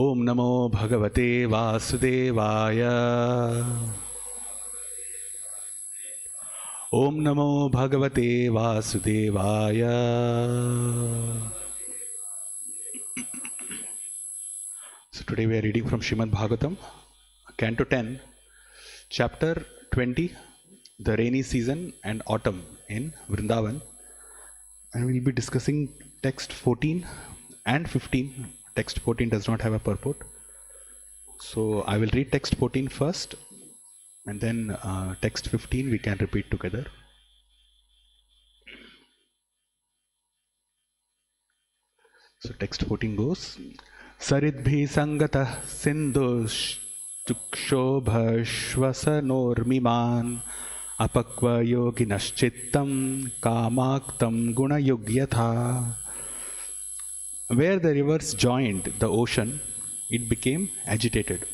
ओम नमो भगवते वासुदेवाय। ओम नमो भगवते वासुदेवाय। So today we are reading from Srimad Bhagavatam, Canto 10, Chapter 20, the rainy season and autumn in Vrindavan. And we will be discussing text 14 and 15. Text 14 does not have a purport. So I will read text 14 first, and then text 15 we can repeat together. So text 14 goes, Saridbhi sangata sindhushtukshobhashvasanormiman apakva yoginaschittam kamaktam gunayugyatha. Where the rivers joined the ocean, it became agitated,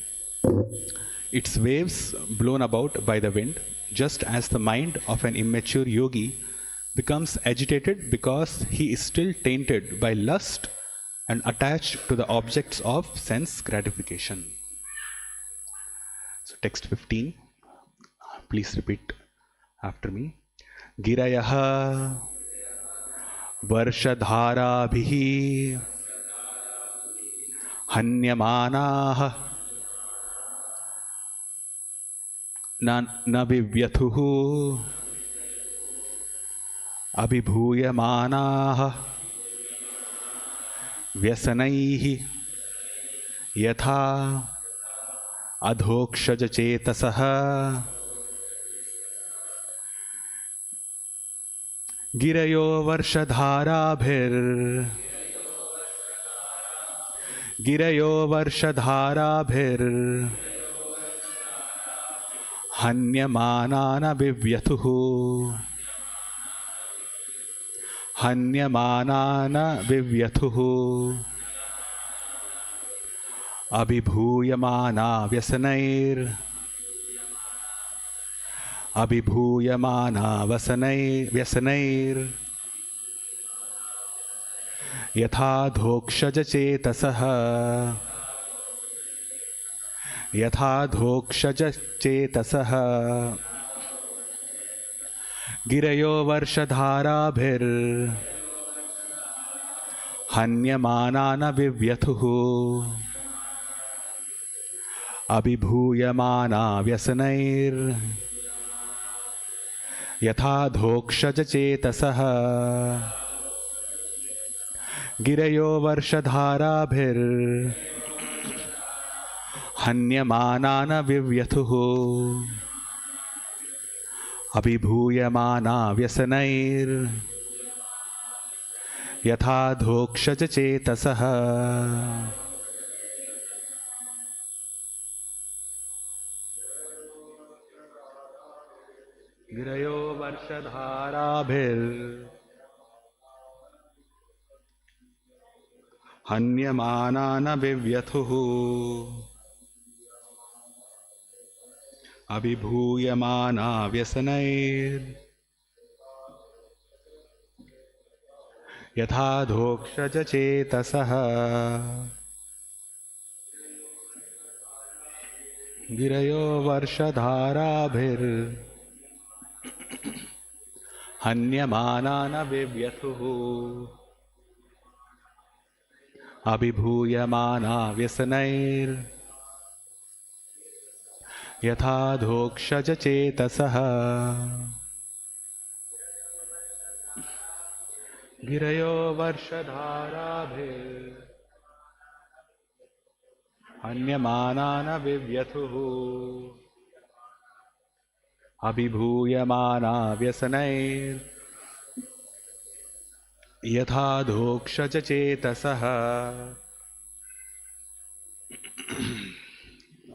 its waves blown about by the wind, just as the mind of an immature yogi becomes agitated because he is still tainted by lust and attached to the objects of sense gratification. So text 15, please repeat after me. Girayaha varshadharabhihi hanyamanaha na vivyathuhu abhibhuyamanaha vyasanaihi yatha adhokshaja chetasaha Girayo varshadharabhir hanyamanana vivyathuhu abhibhuyamana vyasanair yatha dhokshaja chetasaha Girayo varshadharabhir hanyamanana vivyathuhu abhibhuyamana vyasanair yatha dhokshaja chetasaha Girayo varshadharabhir hanyamanana vivyathuhu abhibhuyamana vyasanair yatha dhokshaja chetasaha Girayo varshadharabhir hanyamanana vivyathuhu abhibhuyamana vyasanair yatha dhokshaja chetasaha Girayo varshadharabhir hanyamanana vivyathuhu abhibhuyamana vyasanair yatha dhokshaja chetasaha Girayo varshadharabhir hanyamanana vivyathuhu abhibhuyamana vyasanair yatha dhokshaja chetasaha.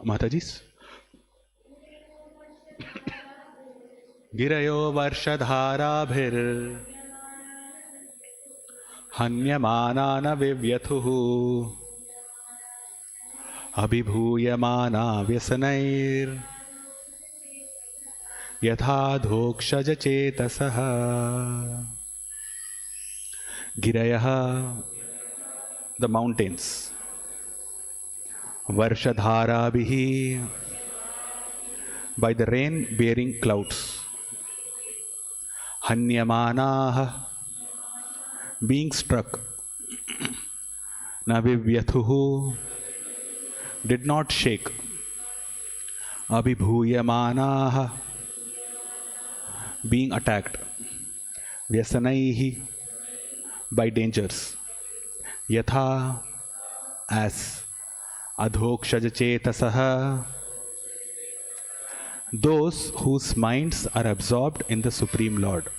Matajis. Girayo varshadharabhir hanyamanana vivyathuhu abhibhuyamana vyasanair yatha dhokshaja chetasaha. Girayaha, the mountains. Varshadharabhihi, by the rain-bearing clouds. Hanyamanaha, being struck. Navivyathuhu, did not shake. Abhibhuyamanaha, being attacked. Vyasanaihi, by dangers. Yatha, as. Adhokshajachetasah, those whose minds are absorbed in the Supreme Lord.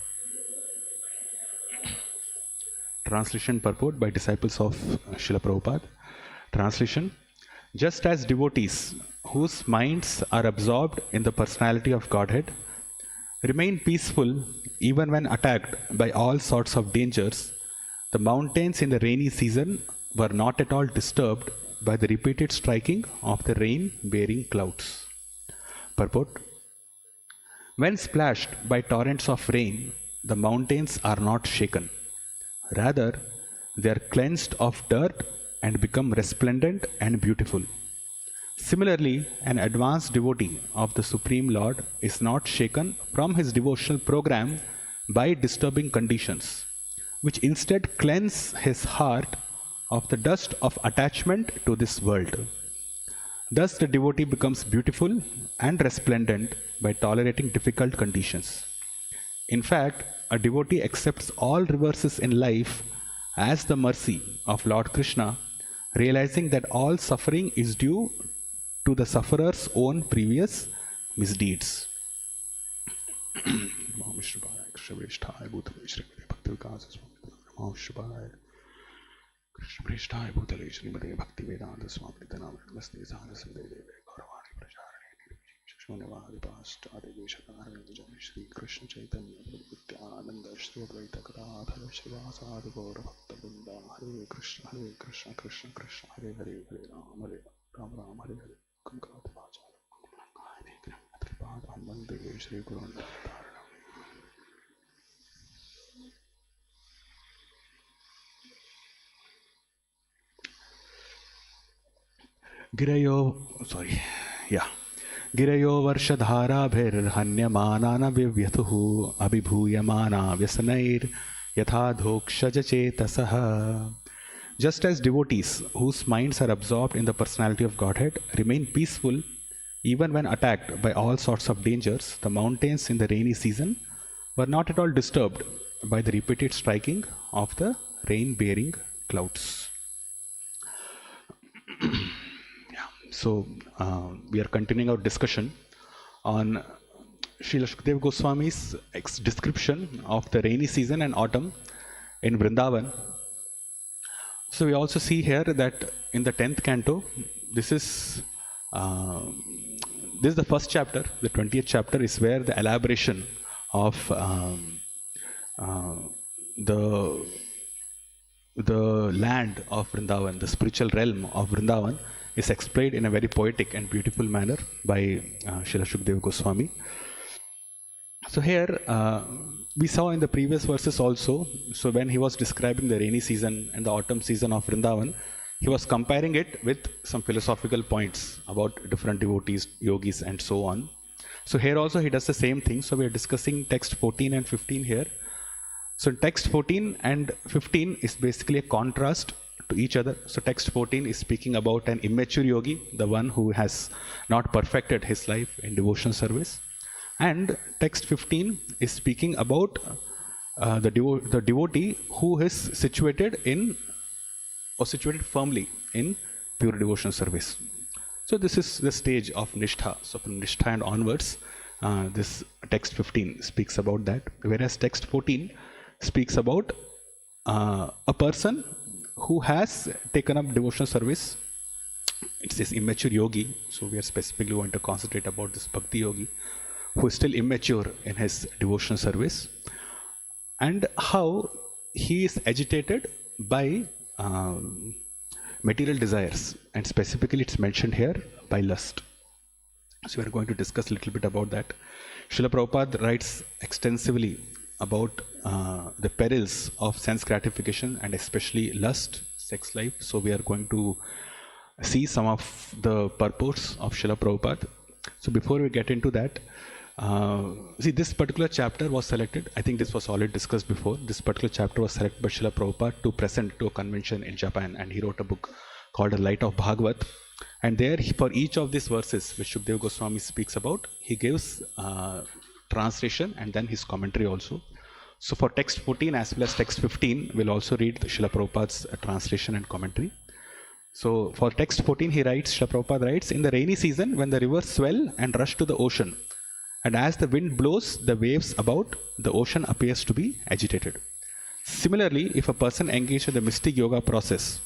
Translation purport by disciples of Srila Prabhupada. Translation: just as devotees whose minds are absorbed in the personality of Godhead remain peaceful even when attacked by all sorts of dangers, the mountains in the rainy season were not at all disturbed by the repeated striking of the rain-bearing clouds. Purport: when splashed by torrents of rain, the mountains are not shaken. Rather, they are cleansed of dirt and become resplendent and beautiful. Similarly, an advanced devotee of the Supreme Lord is not shaken from his devotional program by disturbing conditions, which instead cleanse his heart of the dust of attachment to this world. Thus, the devotee becomes beautiful and resplendent by tolerating difficult conditions. In fact, a devotee accepts all reverses in life as the mercy of Lord Krishna, realizing that all suffering is due to the sufferer's own previous misdeeds. Krishna Bhutale Srimade Bhakti Vedanta Swami Namaste Sana Sandeve Gauravani Pracharini Shunavadi Past Adiveshakaran Shri Krishna Chaitanya Nityananda Shri Advaita Gadadhara Srivasadi Gaura Bhakta Vrinda Hare Krishna Krishna Krishna Hare Hare Hare Ram Ram Hare Hare Kankati Bhajala Hare Tripad Vande Shri Guru Girayo Varshadhara Bhir Hanyamanana Vivyathuhu Abhibhuyamana Vyasanair Yathadhokshajachetasah. Just as devotees whose minds are absorbed in the personality of Godhead remain peaceful even when attacked by all sorts of dangers, the mountains in the rainy season were not at all disturbed by the repeated striking of the rain-bearing clouds. So, we are continuing our discussion on Srila Shukadeva Goswami's description of the rainy season and autumn in Vrindavan. So, we also see here that in the 10th canto, this is the first chapter. The 20th chapter is where the elaboration of the land of Vrindavan, the spiritual realm of Vrindavan, is explained in a very poetic and beautiful manner by Srila Shukadeva Goswami. So here, we saw in the previous verses also, so when he was describing the rainy season and the autumn season of Vrindavan, he was comparing it with some philosophical points about different devotees, yogis and so on. So here also he does the same thing. So we are discussing text 14 and 15 here. So text 14 and 15 is basically a contrast to each other. So text 14 is speaking about an immature yogi, the one who has not perfected his life in devotional service. And text 15 is speaking about the devotee who is situated firmly in pure devotional service. So this is the stage of Nishtha. So from Nishtha and onwards, this text 15 speaks about that, whereas text 14 speaks about a person who has taken up devotional service. It says immature yogi, so we are specifically going to concentrate about this bhakti yogi who is still immature in his devotional service, and how he is agitated by material desires, and specifically it's mentioned here by lust. So we are going to discuss a little bit about that. Srila Prabhupada writes extensively about the perils of sense gratification and especially lust, sex life. So we are going to see some of the purports of Srila Prabhupada. So before we get into that, see, this particular chapter was selected, I think this was already discussed before, this particular chapter was selected by Srila Prabhupada to present to a convention in Japan, and he wrote a book called The Light of Bhagavat. And there, for each of these verses which Shukdev Goswami speaks about, he gives translation and then his commentary also. So for text 14 as well as text 15, we'll also read Srila Prabhupada's translation and commentary. So for text 14, he writes, Srila Prabhupada writes, in the rainy season, when the rivers swell and rush to the ocean, and as the wind blows the waves about, the ocean appears to be agitated. Similarly, if a person engaged in the mystic yoga process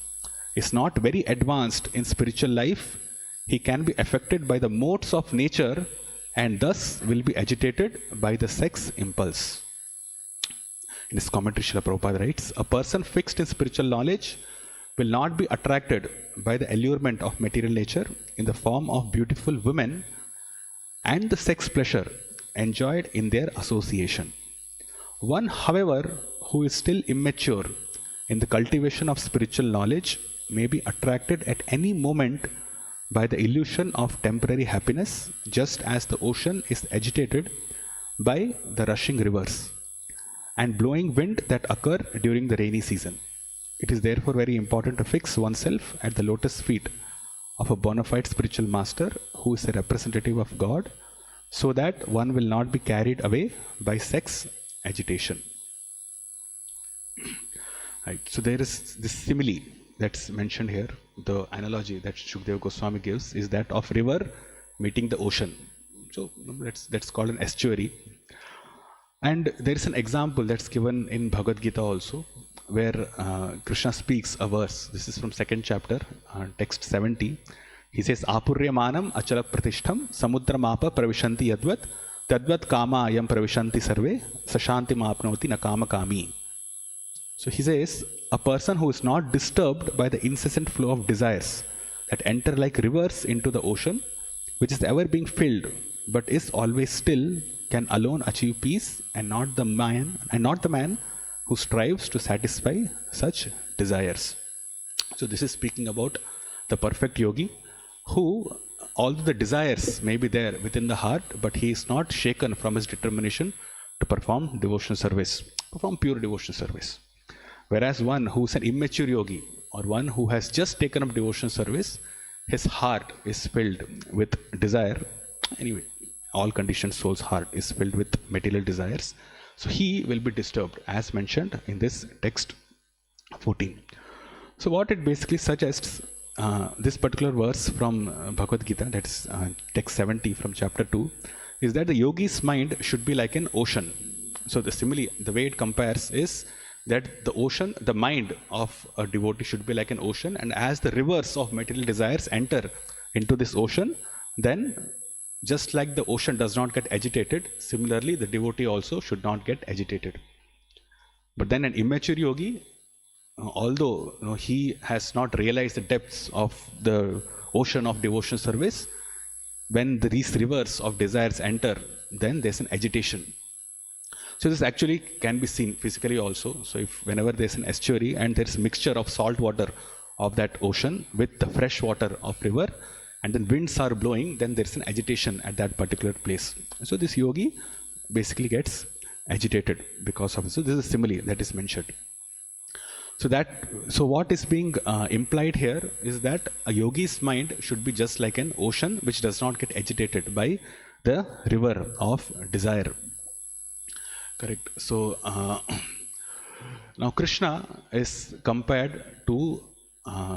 is not very advanced in spiritual life, he can be affected by the modes of nature and thus will be agitated by the sex impulse. In his commentary, Srila Prabhupada writes, a person fixed in spiritual knowledge will not be attracted by the allurement of material nature in the form of beautiful women and the sex pleasure enjoyed in their association. One, however, who is still immature in the cultivation of spiritual knowledge may be attracted at any moment by the illusion of temporary happiness, just as the ocean is agitated by the rushing rivers and blowing wind that occur during the rainy season. It is therefore very important to fix oneself at the lotus feet of a bona fide spiritual master who is a representative of God, so that one will not be carried away by sex agitation. Right. So there is this simile that's mentioned here. The analogy that Shukdev Goswami gives is that of river meeting the ocean. So that's called an estuary. And there is an example that's given in Bhagavad Gita also, where Krishna speaks a verse. This is from 2nd chapter, text 70. He says, Apuryamanam achala pratishtham samudramapa pravishanti yadvat tadvat kama ayam pravishanti sarve sashanti mapnoti na kama kami. So he says, a person who is not disturbed by the incessant flow of desires that enter like rivers into the ocean, which is ever being filled, but is always still, can alone achieve peace, and not the man who strives to satisfy such desires. So this is speaking about the perfect yogi who, although the desires may be there within the heart, but he is not shaken from his determination to perform devotional service, perform pure devotional service. Whereas one who is an immature yogi, or one who has just taken up devotional service, his heart is filled with desire. Anyway, all conditioned soul's heart is filled with material desires. So he will be disturbed, as mentioned in this text 14. So what it basically suggests, this particular verse from Bhagavad Gita, that's text 70 from chapter 2, is that the yogi's mind should be like an ocean. So the simile, the way it compares is that the ocean, the mind of a devotee should be like an ocean, and as the rivers of material desires enter into this ocean, then just like the ocean does not get agitated, similarly the devotee also should not get agitated. But then an immature yogi, although he has not realized the depths of the ocean of devotional service, when these rivers of desires enter, then there's an agitation. So this actually can be seen physically also. So if whenever there's an estuary and there's a mixture of salt water of that ocean with the fresh water of river, and then winds are blowing, then there's an agitation at that particular place. So this yogi basically gets agitated because of this. So this is a simile that is mentioned. So what is being implied here is that a yogi's mind should be just like an ocean which does not get agitated by the river of desire. Correct. So now Krishna is compared to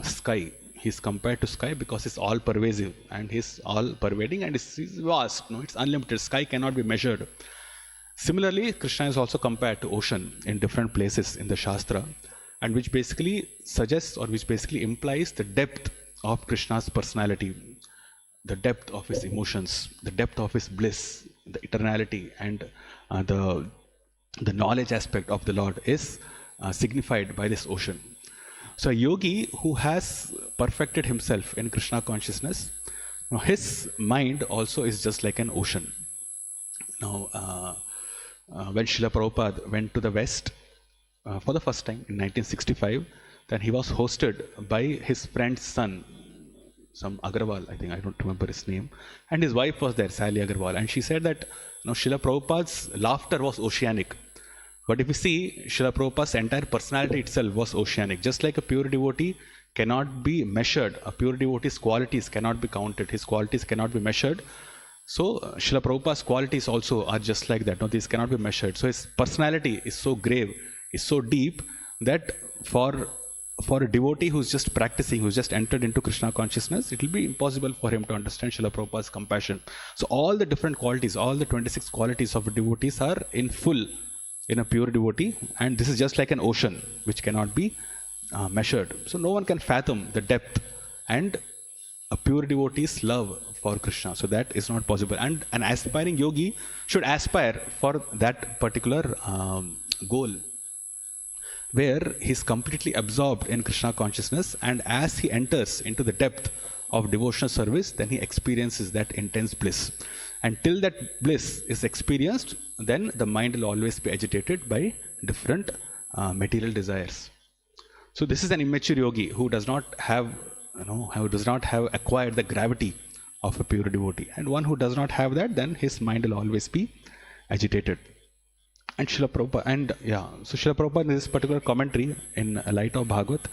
sky. He's compared to sky because it's all pervasive and he's all pervading and it's vast. It's unlimited. Sky cannot be measured. Similarly, Krishna is also compared to ocean in different places in the Shastra, and which basically suggests or which basically implies the depth of Krishna's personality, the depth of his emotions, the depth of his bliss, the eternality, and the knowledge aspect of the Lord is signified by this ocean. So a yogi who has perfected himself in Krishna consciousness, his mind also is just like an ocean. Now, when Srila Prabhupada went to the West for the first time in 1965, then he was hosted by his friend's son, some Agarwal, I think, I don't remember his name, and his wife was there, Sally Agarwal, and she said that Srila Prabhupada's laughter was oceanic. But if you see, Srila Prabhupada's entire personality itself was oceanic. Just like a pure devotee cannot be measured, a pure devotee's qualities cannot be counted, his qualities cannot be measured. So Srila Prabhupada's qualities also are just like that. No, these cannot be measured. So his personality is so grave, is so deep, that for a devotee who's just practicing, who's just entered into Krishna consciousness, it will be impossible for him to understand Srila Prabhupada's compassion. So all the different qualities, all the 26 qualities of devotees are in full in a pure devotee, and this is just like an ocean which cannot be measured. So no one can fathom the depth and a pure devotee's love for Krishna. So that is not possible. And an aspiring yogi should aspire for that particular goal, where he is completely absorbed in Krishna consciousness, and as he enters into the depth of devotional service, then he experiences that intense bliss. And till that bliss is experienced, then the mind will always be agitated by different material desires. So this is an immature yogi who does not have, acquired the gravity of a pure devotee. And one who does not have that, then his mind will always be agitated. And Srila Prabhupada in this particular commentary in Light of Bhagavat,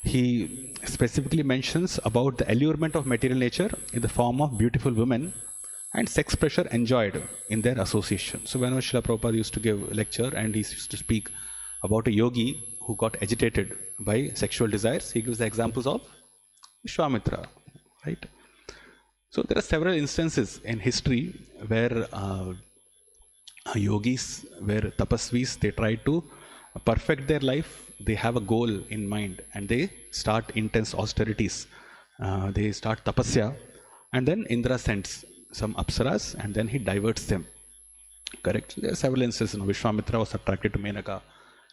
he specifically mentions about the allurement of material nature in the form of beautiful women and sex pressure enjoyed in their association. So whenever Srila Prabhupada used to give a lecture and he used to speak about a yogi who got agitated by sexual desires, he gives the examples of Vishwamitra, right? So there are several instances in history where yogis, where tapasvis, they try to perfect their life, they have a goal in mind and they start intense austerities, they start tapasya, and then Indra sends some apsaras and then he diverts them. Correct? There are several instances. Vishwamitra was attracted to Menaka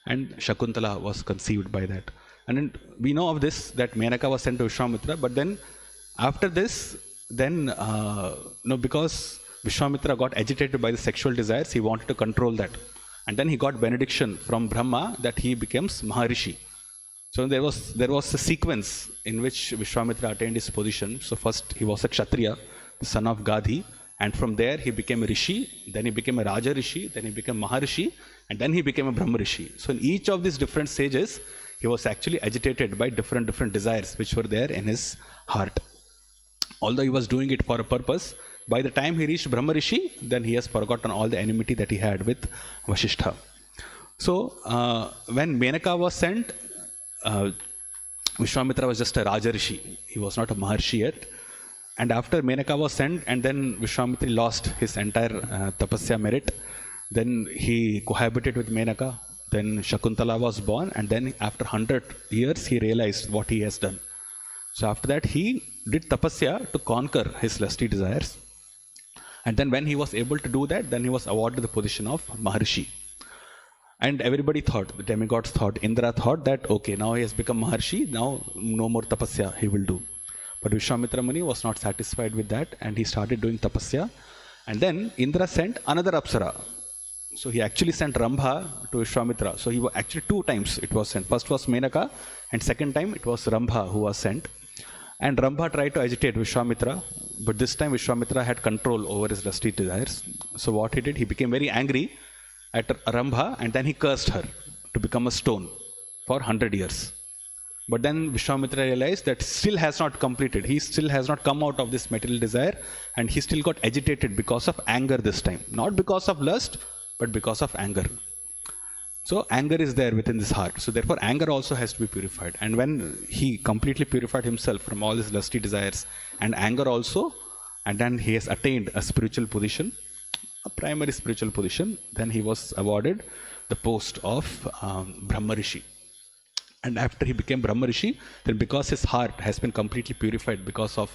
and Shakuntala was conceived by that. And then we know of this, that Menaka was sent to Vishwamitra, but then after this, then because Vishwamitra got agitated by the sexual desires, he wanted to control that. And then he got benediction from Brahma that he becomes Maharishi. So there was a sequence in which Vishwamitra attained his position. So first he was a Kshatriya, the son of Gadhi, and from there he became a Rishi, then he became a Raja Rishi, then he became Maharishi, and then he became a Brahma Rishi. So in each of these different stages, he was actually agitated by different desires which were there in his heart. Although he was doing it for a purpose, by the time he reached Brahma Rishi, then he has forgotten all the enmity that he had with Vasishtha. So when Menaka was sent, Vishwamitra was just a Raja Rishi. He was not a Maharshi yet. And after Menaka was sent, and then Vishwamitra lost his entire tapasya merit, then he cohabited with Menaka, then Shakuntala was born, and then after 100 years he realized what he has done. So after that he did tapasya to conquer his lusty desires. And then when he was able to do that, then he was awarded the position of Maharishi. And everybody thought, the demigods thought, Indra thought that, okay, now he has become Maharshi, now no more tapasya he will do. But Vishwamitra Muni was not satisfied with that and he started doing tapasya. And then Indra sent another Apsara. So he actually sent Rambha to Vishwamitra. So he was actually 2 times it was sent. First was Menaka and second time it was Rambha who was sent. And Rambha tried to agitate Vishwamitra, but this time Vishwamitra had control over his lusty desires. So what he did, he became very angry at Rambha and then he cursed her to become a stone for 100 years. But then Vishwamitra realized that still has not completed. He still has not come out of this material desire and he still got agitated because of anger this time. Not because of lust, but because of anger. So anger is there within this heart. So therefore anger also has to be purified. And when he completely purified himself from all his lusty desires and anger also, and then he has attained a spiritual position, a primary spiritual position, then he was awarded the post of Brahma Rishi. And after he became Brahma Rishi, then because his heart has been completely purified because of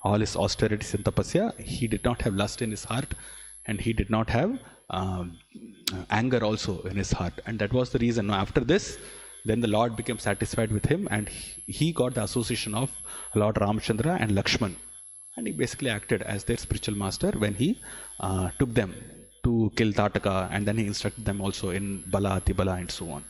all his austerities and tapasya, he did not have lust in his heart and he did not have anger also in his heart. And that was the reason. Now, after this, then the Lord became satisfied with him and he got the association of Lord Ramchandra and Lakshman. And he basically acted as their spiritual master when he took them to kill Tataka, and then he instructed them also in Bala, Atibala and so on.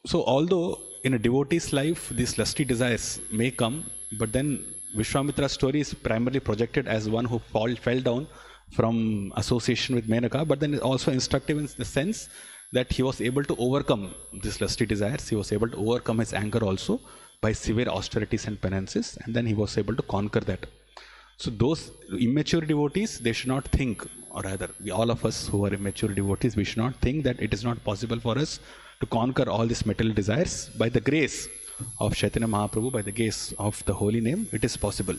So although in a devotee's life, these lusty desires may come, but then Vishwamitra's story is primarily projected as one who fell down from association with Menaka, but then also instructive in the sense that he was able to overcome these lusty desires. He was able to overcome his anger also by severe austerities and penances, and then he was able to conquer that. So those immature devotees, they should not think, or rather, all of us who are immature devotees, we should not think that it is not possible for us to conquer all these material desires. By the grace of Chaitanya Mahaprabhu, by the grace of the holy name, it is possible.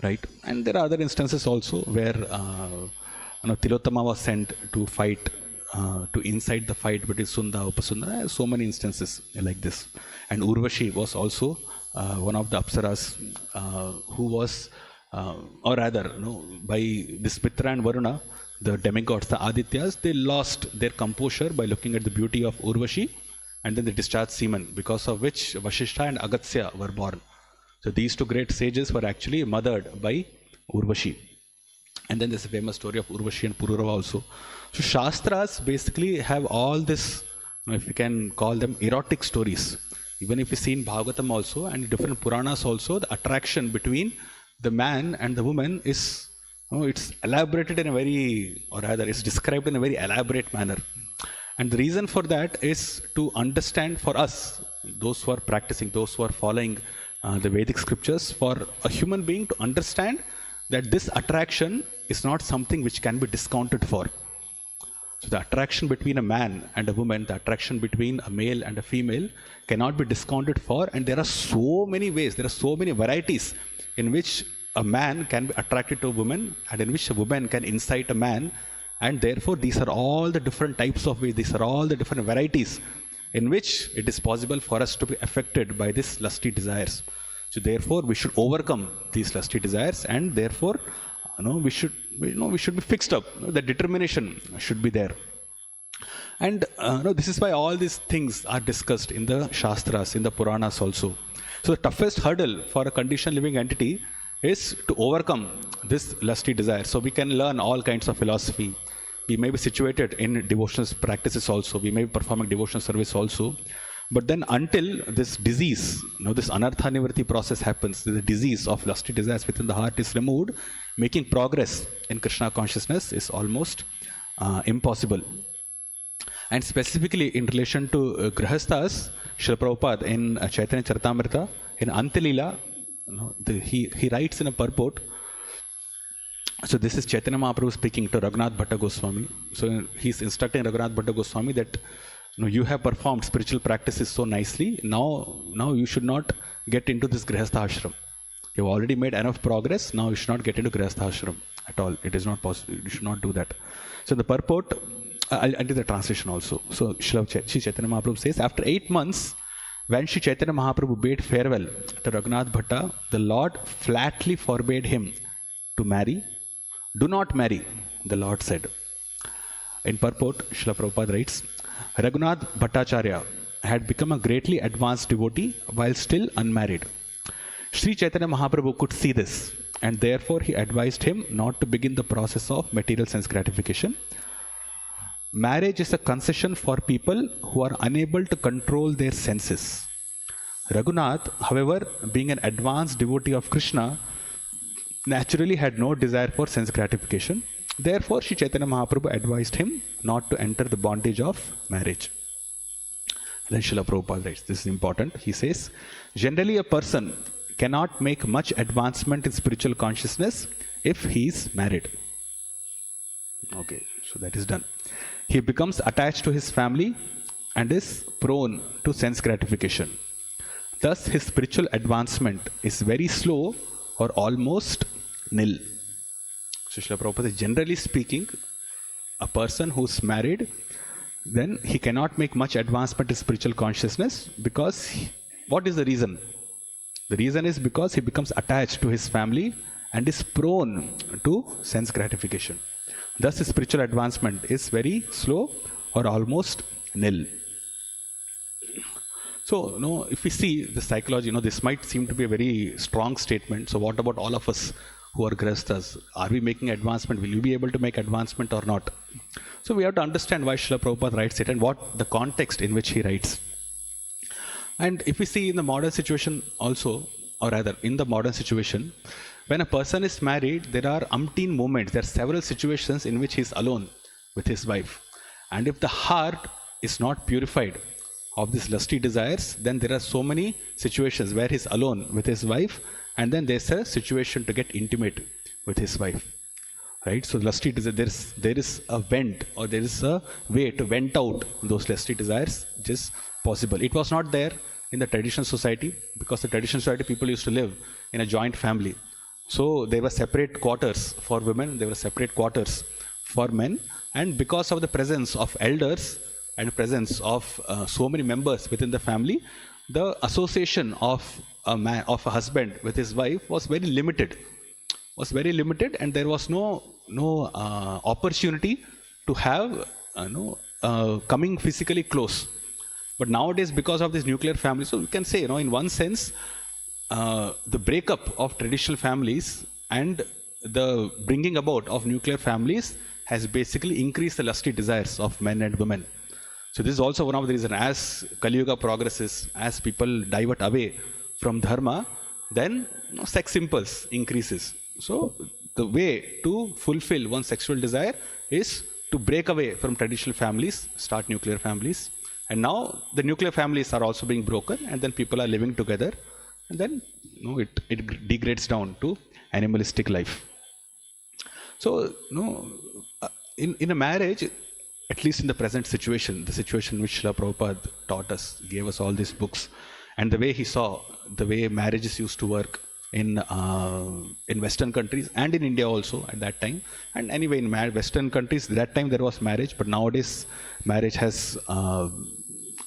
Right? And there are other instances also where Tilottama was sent to fight, to incite the fight between Sunda and Upasunda. So many instances like this. And Urvashi was also one of the Apsaras who was, or rather, by this Mitra and Varuna, the demigods, the Adityas, they lost their composure by looking at the beauty of Urvashi, and then they discharged semen, because of which Vasishtha and Agatsya were born. So these two great sages were actually mothered by Urvashi. And then there's a famous story of Urvashi and Pururava also. So Shastras basically have all this, if you can call them erotic stories. Even if you see in Bhagavatam also and different Puranas also, the attraction between the man and the woman is, it's elaborated in a very, or rather it's described in a very elaborate manner. And the reason for that is to understand for us, those who are practicing, those who are following the Vedic scriptures, for a human being to understand that this attraction is not something which can be discounted for. So the attraction between a man and a woman, the attraction between a male and a female cannot be discounted for, and there are so many ways, there are so many varieties in which a man can be attracted to a woman and in which a woman can incite a man, and therefore these are all the different types of ways, these are all the different varieties in which it is possible for us to be affected by these lusty desires. So therefore we should overcome these lusty desires, and therefore we should be fixed up. The determination should be there. And this is why all these things are discussed in the Shastras, in the Puranas also. So the toughest hurdle for a conditioned living entity is to overcome this lusty desire. So we can learn all kinds of philosophy. We may be situated in devotional practices also. We may be performing devotional service also. But then until this disease, this anartha nivritti process happens, the disease of lusty desires within the heart is removed, making progress in Krishna consciousness is almost impossible. And specifically in relation to Grihasthas, Srila Prabhupada in Chaitanya Charitamrita, in Antilila, he writes in a purport. So this is Chaitanya Mahaprabhu speaking to Raghunath Bhatta Goswami. So he's instructing Raghunath Bhatta Goswami that you have performed spiritual practices so nicely. Now you should not get into this Grihastha ashram. You've already made enough progress. Now you should not get into Grihastha ashram at all. It is not possible. You should not do that. So the purport, I'll do the translation also. So Shri Chaitanya Mahaprabhu says, after 8 months, when Shri Chaitanya Mahaprabhu bade farewell to Raghunath Bhatta, the Lord flatly forbade him to marry. Do not marry, the Lord said. In purport, Srila Prabhupada writes, Raghunath Bhattacharya had become a greatly advanced devotee while still unmarried. Sri Chaitanya Mahaprabhu could see this, and therefore he advised him not to begin the process of material sense gratification. Marriage is a concession for people who are unable to control their senses. Raghunath, however, being an advanced devotee of Krishna, naturally had no desire for sense gratification. Therefore, Sri Chaitanya Mahaprabhu advised him not to enter the bondage of marriage. Then Srila Prabhupada writes, this is important. He says, generally a person cannot make much advancement in spiritual consciousness if he is married. Okay, so that is done. He becomes attached to his family and is prone to sense gratification. Thus, his spiritual advancement is very slow or almost nil. So Srila Prabhupada, generally speaking, a person who's married, then he cannot make much advancement in spiritual consciousness because, what is the reason? The reason is because he becomes attached to his family and is prone to sense gratification. Thus, his spiritual advancement is very slow or almost nil. So, if we see the psychology, this might seem to be a very strong statement. So, what about all of us who are grihasthas? Are we making advancement? Will you be able to make advancement or not? So, we have to understand why Srila Prabhupada writes it and what the context in which he writes. And if we see in the modern situation also, or rather in the modern situation, when a person is married, there are umpteen moments, there are several situations in which he is alone with his wife. And if the heart is not purified of these lusty desires, then there are so many situations where he's alone with his wife, and then there's a situation to get intimate with his wife. Right? So lusty desire, there is a vent, or there is a way to vent out those lusty desires, which is possible. It was not there in the traditional society, because the traditional society people used to live in a joint family. So there were separate quarters for women, there were separate quarters for men, and because of the presence of elders and presence of so many members within the family, the association of a husband with his wife was very limited. And there was no opportunity to have coming physically close. But nowadays, because of this nuclear family, so we can say, in one sense, the breakup of traditional families and the bringing about of nuclear families has basically increased the lusty desires of men and women. So this is also one of the reasons. As Kali Yuga progresses, as people divert away from dharma, then sex impulse increases. So the way to fulfill one's sexual desire is to break away from traditional families, start nuclear families. And now the nuclear families are also being broken, and then people are living together, and then it degrades down to animalistic life. So in a marriage, at least in the present situation, the situation which Srila Prabhupada taught us, gave us all these books, and the way he saw the way marriages used to work in Western countries and in India also at that time. And anyway, in Western countries, that time there was marriage, but nowadays marriage has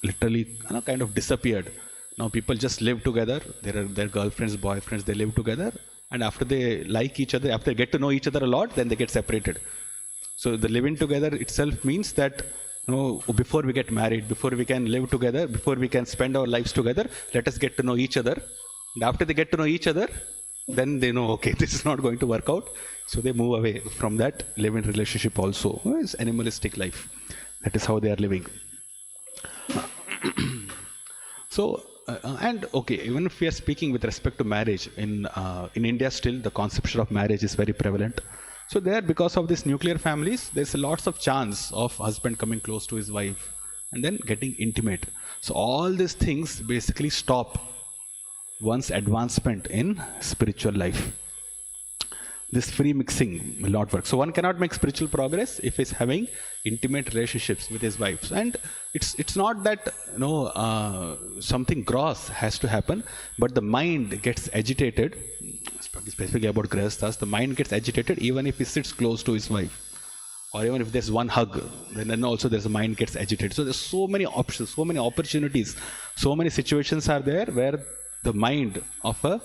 literally kind of disappeared. Now people just live together. There are their girlfriends, boyfriends, they live together, and after they like each other, after they get to know each other a lot, then they get separated. So the living together itself means that before we get married, before we can live together, before we can spend our lives together, let us get to know each other. And after they get to know each other, then they know, okay, this is not going to work out. So they move away from that live-in relationship also. It's animalistic life. That is how they are living. So, and okay, even if we are speaking with respect to marriage, in India still the conception of marriage is very prevalent. So there, because of these nuclear families, there's lots of chance of husband coming close to his wife and then getting intimate. So all these things basically stop one's advancement in spiritual life. This free mixing will not work. So one cannot make spiritual progress if he's having intimate relationships with his wife. And it's not that something gross has to happen, but the mind gets agitated. Specifically about grihasthas, the mind gets agitated even if he sits close to his wife, or even if there's one hug, then also there's a mind gets agitated. So there's so many options, so many opportunities, so many situations are there where the mind of a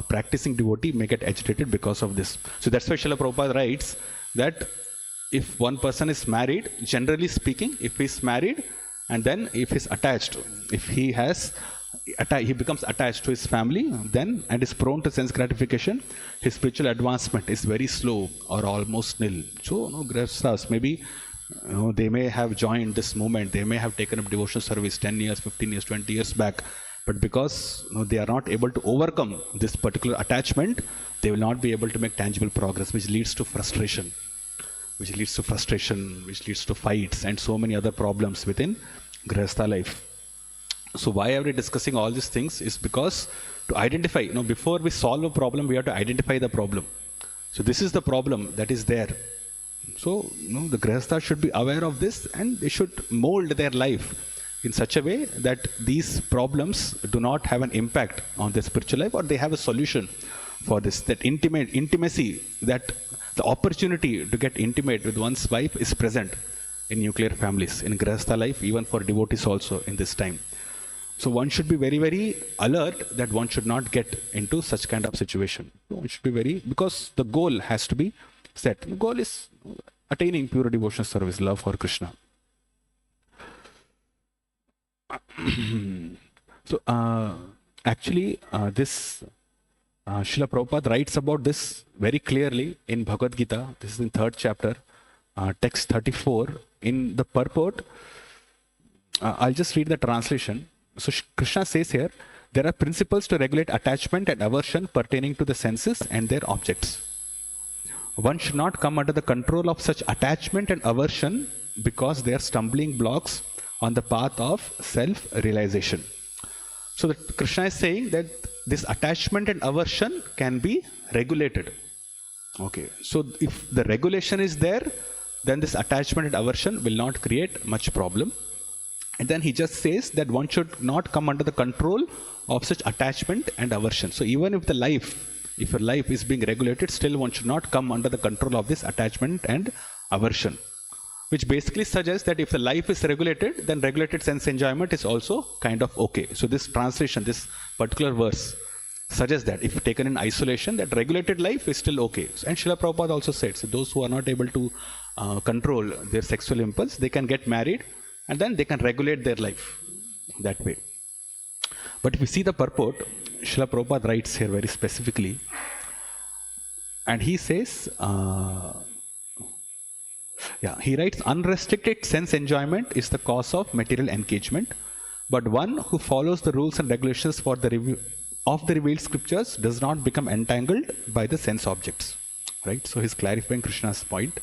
practicing devotee may get agitated because of this. So that's why Srila Prabhupada writes that if one person is married, generally speaking, if he's married and then if he's attached, if he becomes attached to his family, then and is prone to sense gratification, his spiritual advancement is very slow or almost nil. So grihasthas, maybe they may have joined this movement, they may have taken up devotional service 10 years, 15 years, 20 years back, but because they are not able to overcome this particular attachment, they will not be able to make tangible progress, which leads to frustration, which leads to fights and so many other problems within grihastha life. So why are we discussing all these things is because to identify, before we solve a problem, we have to identify the problem. So this is the problem that is there. So the grihastha should be aware of this, and they should mold their life in such a way that these problems do not have an impact on their spiritual life, or they have a solution for this. That intimacy, that the opportunity to get intimate with one's wife is present in nuclear families, in grihastha life, even for devotees also in this time. So one should be very, very alert that one should not get into such kind of situation. One should be because the goal has to be set. The goal is attaining pure devotional service, love for Krishna. So actually this Srila Prabhupada writes about this very clearly in Bhagavad Gita. This is in 3rd chapter, text 34. In the purport, I'll just read the translation. So Krishna says here, there are principles to regulate attachment and aversion pertaining to the senses and their objects. One should not come under the control of such attachment and aversion because they are stumbling blocks on the path of self-realization. So Krishna is saying that this attachment and aversion can be regulated. Okay, so if the regulation is there, then this attachment and aversion will not create much problem. And then he just says that one should not come under the control of such attachment and aversion. So even if your life is being regulated, still one should not come under the control of this attachment and aversion. Which basically suggests that if the life is regulated, then regulated sense enjoyment is also kind of okay. So this translation, this particular verse suggests that if taken in isolation, that regulated life is still okay. And Srila Prabhupada also said, so those who are not able to control their sexual impulse, they can get married and then they can regulate their life that way. But if you see the purport, Srila Prabhupada writes here very specifically, and he says, he writes, unrestricted sense enjoyment is the cause of material engagement, but one who follows the rules and regulations of the revealed scriptures does not become entangled by the sense objects. Right? So he's clarifying Krishna's point,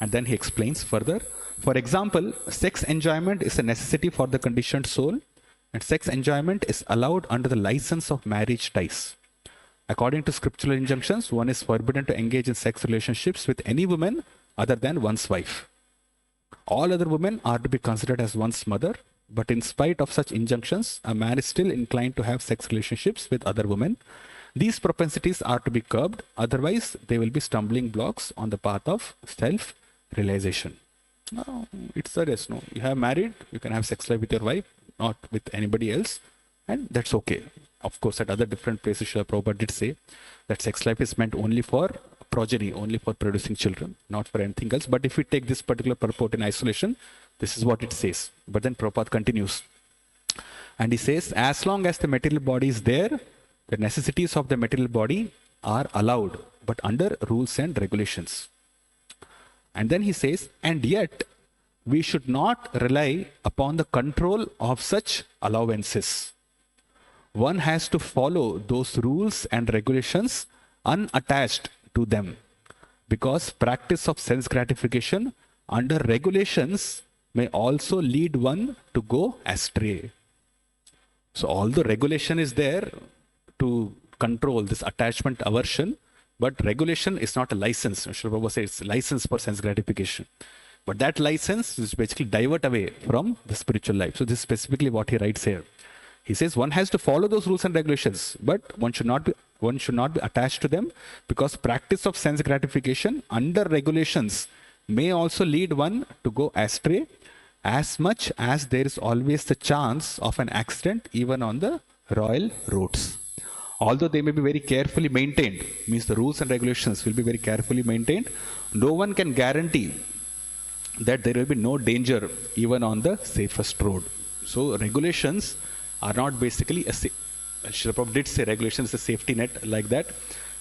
and then he explains further. For example, sex enjoyment is a necessity for the conditioned soul, and sex enjoyment is allowed under the license of marriage ties. According to scriptural injunctions, one is forbidden to engage in sex relationships with any woman other than one's wife. All other women are to be considered as one's mother, but in spite of such injunctions, a man is still inclined to have sex relationships with other women. These propensities are to be curbed, otherwise they will be stumbling blocks on the path of self-realization. No, it suggests, no, you have married, you can have sex life with your wife, not with anybody else, and that's okay. Of course, at other different places, Srila Prabhupada did say that sex life is meant only for progeny, only for producing children, not for anything else. But if we take this particular purport in isolation, this is what it says. But then Prabhupada continues, and he says, as long as the material body is there, the necessities of the material body are allowed, but under rules and regulations. And then he says, and yet we should not rely upon the control of such allowances. One has to follow those rules and regulations unattached to them, because practice of sense gratification under regulations may also lead one to go astray. So although regulation is there to control this attachment aversion, but regulation is not a license. Srila Prabhupada says it's a license for sense gratification. But that license is basically divert away from the spiritual life. So this is specifically what he writes here. He says one has to follow those rules and regulations, but one should not be attached to them, because practice of sense gratification under regulations may also lead one to go astray, as much as there is always the chance of an accident even on the royal roads. Although they may be very carefully maintained, means the rules and regulations will be very carefully maintained, no one can guarantee that there will be no danger even on the safest road. So regulations are not basically Srila Prabhupada did say regulation is a safety net like that.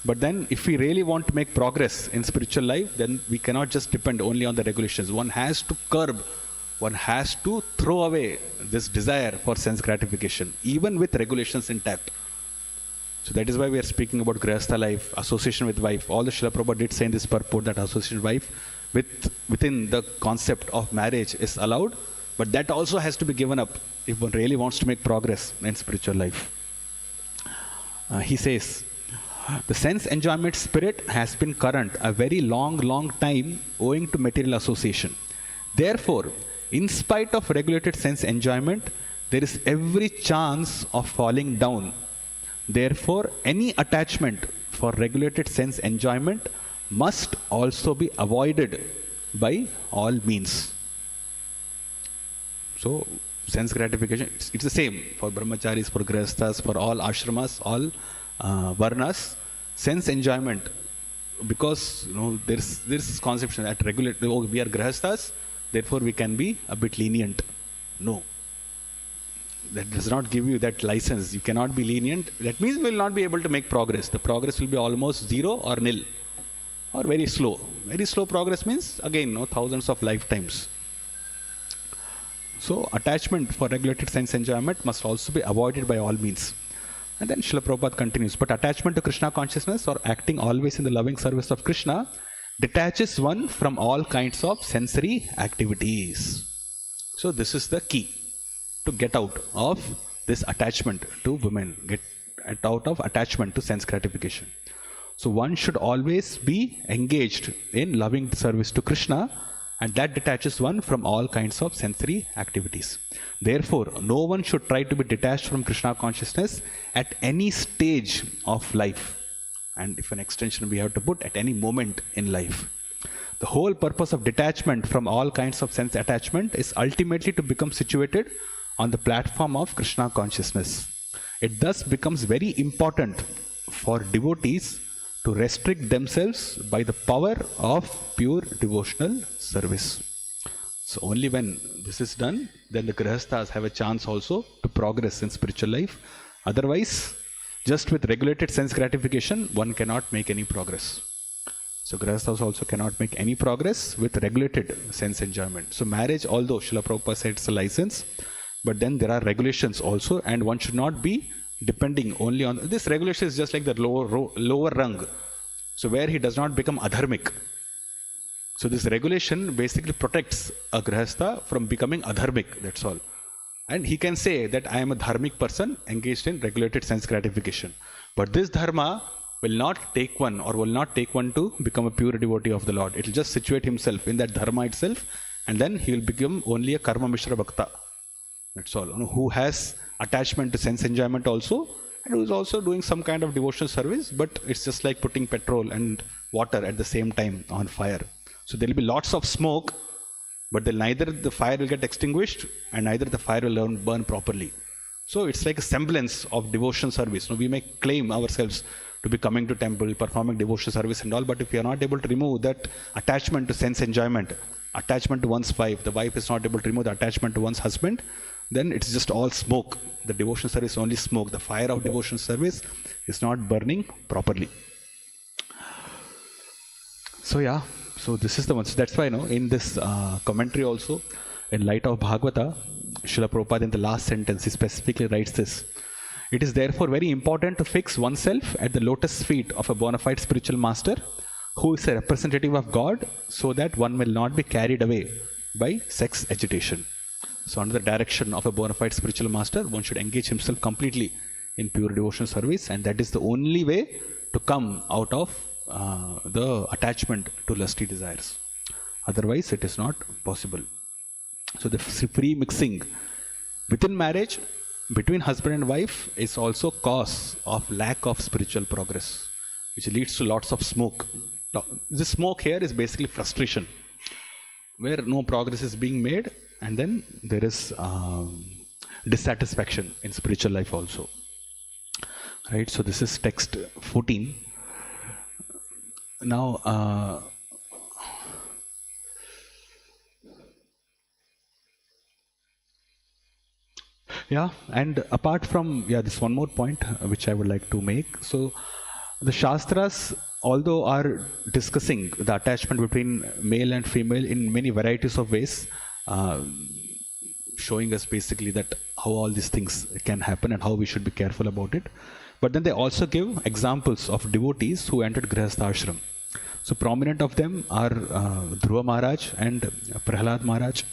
But then if we really want to make progress in spiritual life, then we cannot just depend only on the regulations. One has to curb, one has to throw away this desire for sense gratification, even with regulations intact. So that is why we are speaking about Grihastha life, association with wife. All the Srila Prabhupada did say in this purport that association with wife within the concept of marriage is allowed, but that also has to be given up if one really wants to make progress in spiritual life. He says, the sense enjoyment spirit has been current a very long time owing to material association. Therefore, in spite of regulated sense enjoyment, there is every chance of falling down. Therefore, any attachment for regulated sense enjoyment must also be avoided by all means. So, sense gratification, it's the same for brahmacharis, for grihasthas, for all ashramas, all varnas. Sense enjoyment, because there's this conception that we are grihasthas, therefore we can be a bit lenient. No. That does not give you that license. You cannot be lenient. That means we will not be able to make progress. The progress will be almost zero or nil, or very slow. Very slow progress means, again, thousands of lifetimes. So attachment for regulated sense enjoyment must also be avoided by all means. And then Srila Prabhupada continues, but attachment to Krishna consciousness or acting always in the loving service of Krishna detaches one from all kinds of sensory activities. So this is the key to get out of this attachment to women, get out of attachment to sense gratification. So one should always be engaged in loving service to Krishna, and that detaches one from all kinds of sensory activities. Therefore, no one should try to be detached from Krishna consciousness at any stage of life. And if an extension we have to put, at any moment in life. The whole purpose of detachment from all kinds of sense attachment is ultimately to become situated on the platform of Krishna consciousness. It thus becomes very important for devotees to restrict themselves by the power of pure devotional service. So only when this is done, then the grihasthas have a chance also to progress in spiritual life. Otherwise, just with regulated sense gratification, one cannot make any progress. So grihasthas also cannot make any progress with regulated sense enjoyment. So marriage, although Srila Prabhupada said it's a license, but then there are regulations also, and one should not be depending only on this. Regulation is just like the lower rung, so where he does not become adharmic. So this regulation basically protects a grihastha from becoming adharmic, that's all. And he can say that I am a dharmic person engaged in regulated sense gratification, but this dharma will not take one, or will not take one to become a pure devotee of the Lord. It will just situate himself in that dharma itself, and then he will become only a karma mishra bhakta, that's all, who has attachment to sense enjoyment also, and who is also doing some kind of devotional service, but it's just like putting petrol and water at the same time on fire. So there will be lots of smoke, but neither the fire will get extinguished and neither the fire will burn properly. So it's like a semblance of devotional service. We may claim ourselves to be coming to temple, performing devotional service and all, but if we are not able to remove that attachment to sense enjoyment, attachment to one's wife, the wife is not able to remove the attachment to one's husband, then it's just all smoke. The devotional service is only smoke. The fire of devotional service is not burning properly. So yeah, so this is the one. So that's why in this commentary also, in light of Bhagavata, Srila Prabhupada in the last sentence, he specifically writes this. It is therefore very important to fix oneself at the lotus feet of a bona fide spiritual master who is a representative of God, so that one will not be carried away by sex agitation. So under the direction of a bona fide spiritual master, one should engage himself completely in pure devotional service, and that is the only way to come out of the attachment to lusty desires. Otherwise, it is not possible. So the free mixing within marriage between husband and wife is also cause of lack of spiritual progress, which leads to lots of smoke. The smoke here is basically frustration, where no progress is being made, and then there is dissatisfaction in spiritual life also. Right, so this is text 14. Now, and apart from, this one more point which I would like to make. So, the Shastras, although are discussing the attachment between male and female in many varieties of ways, showing us basically that how all these things can happen and how we should be careful about it. But then they also give examples of devotees who entered Grihastha ashram. So prominent of them are Dhruva Maharaj and Prahlad Maharaj.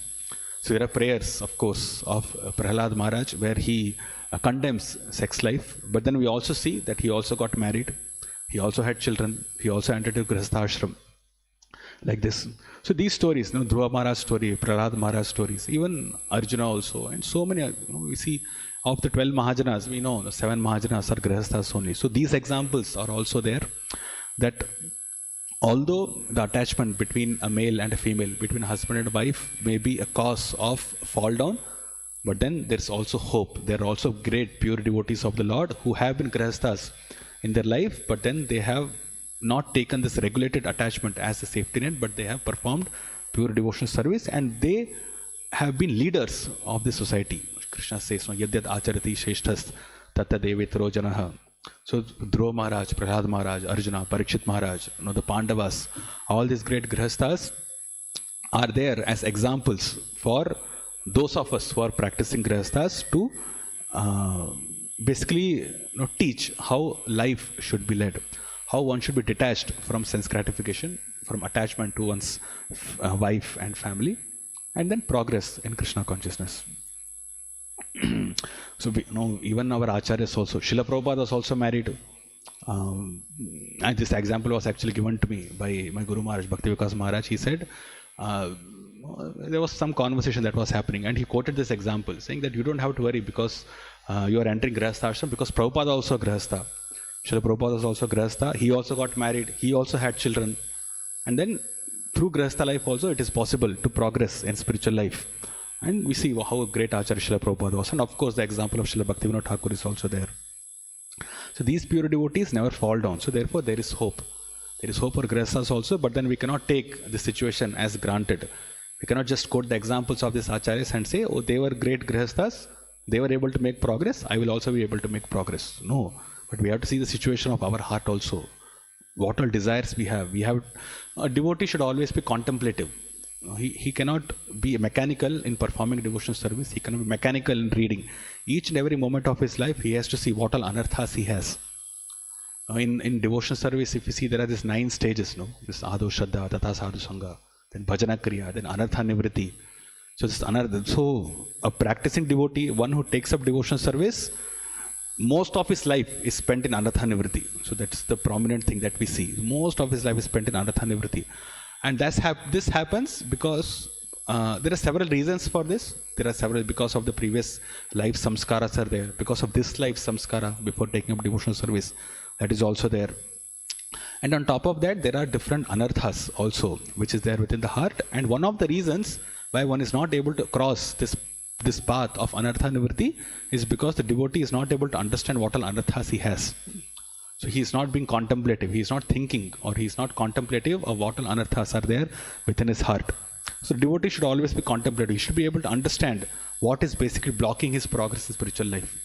So there are prayers, of course, of Prahlad Maharaj where he condemns sex life. But then we also see that he also got married. He also had children. He also entered the Grihastha ashram. Like this. So these stories, Dhruva Maharaj story, Prahlad Maharaj stories, even Arjuna also, and so many, we see of the 12 Mahajanas, we know the 7 Mahajanas are Grihasthas only. So these examples are also there, that although the attachment between a male and a female, between a husband and a wife may be a cause of fall down, but then there's also hope. There are also great pure devotees of the Lord who have been Grihasthas in their life, but then they have not taken this regulated attachment as a safety net, but they have performed pure devotional service, and they have been leaders of the society. Krishna says, Yadyat acharati shreshthas tata devetaro janaha. So Dhruva Maharaj, Prahlad Maharaj, Arjuna, Parikshit Maharaj, the Pandavas, all these great Grihasthas are there as examples for those of us who are practicing grihasthas to basically teach how life should be led, how one should be detached from sense gratification, from attachment to one's wife and family, and then progress in Krishna consciousness. So even our acharyas also, Srila Prabhupada was also married. And this example was actually given to me by my Guru Maharaj, Bhakti Vikas Maharaj. He said, there was some conversation that was happening, and he quoted this example, saying that you don't have to worry because you are entering Grihastha ashram, because Prabhupada also Grihastha. Srila Prabhupada was also Grihastha. He also got married. He also had children. And then through Grihastha life also, it is possible to progress in spiritual life. And we see how great Acharya Srila Prabhupada was. And of course, the example of Srila Bhaktivinoda Thakur is also there. So these pure devotees never fall down. So therefore, there is hope. There is hope for Grihasthas also, but then we cannot take the situation as granted. We cannot just quote the examples of these Acharyas and say, oh, they were great Grihasthas, they were able to make progress, I will also be able to make progress. No, but we have to see the situation of our heart also. What all desires we have. A devotee should always be contemplative. He cannot be mechanical in performing devotional service. He cannot be mechanical in reading. Each and every moment of his life, he has to see what all anarthas he has. In devotional service, if you see, there are these 9 stages, this Ado Shraddha, Tata Sadhu Sangha, then Bhajana Kriya, then Anartha Nivritti. So a practicing devotee, one who takes up devotional service, most of his life is spent in Anartha Nivritti. So that's the prominent thing that we see. Most of his life is spent in Anartha Nivritti. And this happens because there are several reasons for this. There are several, because of the previous life samskaras are there. Because of this life samskara before taking up devotional service, that is also there. And on top of that, there are different anarthas also, which is there within the heart. And one of the reasons why one is not able to cross this path of anartha nivritti is because the devotee is not able to understand what all anarthas he has. So he is not being contemplative, he is not thinking, or he is not contemplative of what all anarthas are there within his heart. So the devotee should always be contemplative. He should be able to understand what is basically blocking his progress in spiritual life.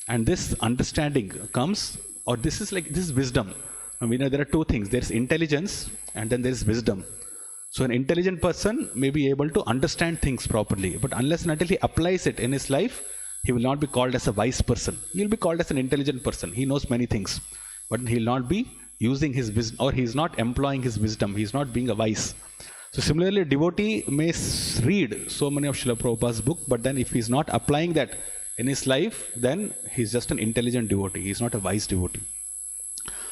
And this understanding comes, or this is wisdom. We know there are 2 things. There is intelligence and then there is wisdom. So an intelligent person may be able to understand things properly, but unless and until he applies it in his life, he will not be called as a wise person. He will be called as an intelligent person. He knows many things, but he will not be using his wisdom, or he is not employing his wisdom. He is not being a wise. So similarly, a devotee may read so many of Srila Prabhupada's book, but then if he is not applying that in his life, then he is just an intelligent devotee. He is not a wise devotee.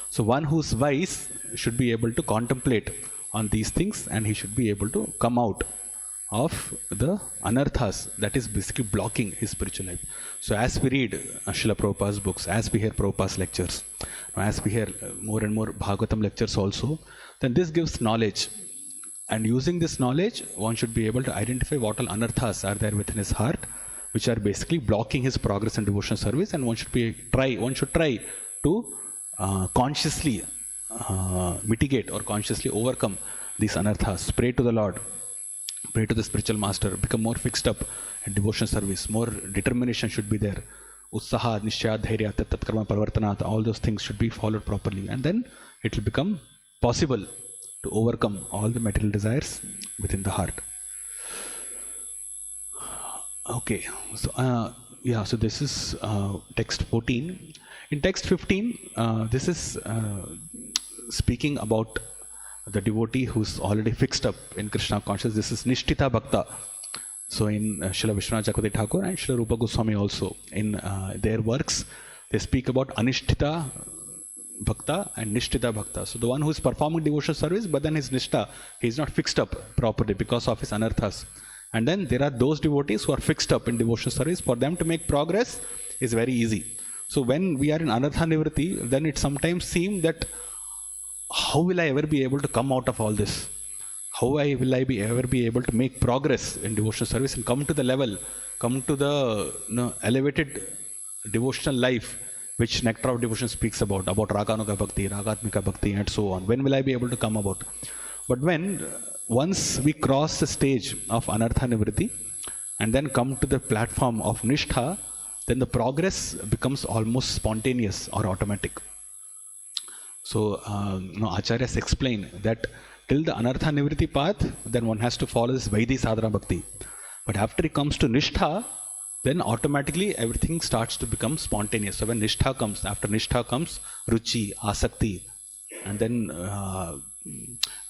So one who is wise should be able to contemplate on these things, and he should be able to come out of the anarthas that is basically blocking his spiritual life. So as we read Srila Prabhupada's books, as we hear Prabhupada's lectures, as we hear more and more Bhagavatam lectures also, then this gives knowledge. And using this knowledge, one should be able to identify what all anarthas are there within his heart, which are basically blocking his progress in devotional service, and one should try to consciously mitigate or consciously overcome these anarthas. Pray to the Lord, pray to the spiritual master, become more fixed up in devotional service. More determination should be there. Utsaha, Nishya, Dhairya, Tatkarma, Parvartanat, all those things should be followed properly, and then it will become possible to overcome all the material desires within the heart. Okay, so so this is text 14. In text 15, this is speaking about the devotee who's already fixed up in Krishna consciousness. This is Nishtita Bhakta. So in Srila Vishwanath Chakravarti Thakur and Srila Rupa Goswami also, in their works, they speak about Anishtita Bhakta and Nishtita Bhakta. So the one who is performing devotional service, but then his Nishtha, he is not fixed up properly because of his anarthas. And then there are those devotees who are fixed up in devotional service. For them to make progress is very easy. So when we are in anartha nivritti, then it sometimes seems that how will I ever be able to come out of all this? How will I ever be able to make progress in devotional service and come to the level, come to the elevated devotional life which Nectar of Devotion speaks about Raganuga Bhakti, Ragatmika Bhakti, and so on. When will I be able to come about? But once we cross the stage of anartha nivritti and then come to the platform of Nishtha, then the progress becomes almost spontaneous or automatic. So Acharyas explain that till the anartha nivritti path, then one has to follow this Vaidhi Sadhana Bhakti. But after it comes to Nishtha, then automatically everything starts to become spontaneous. So when Nishtha comes, after Nishtha comes Ruchi, Asakti, and then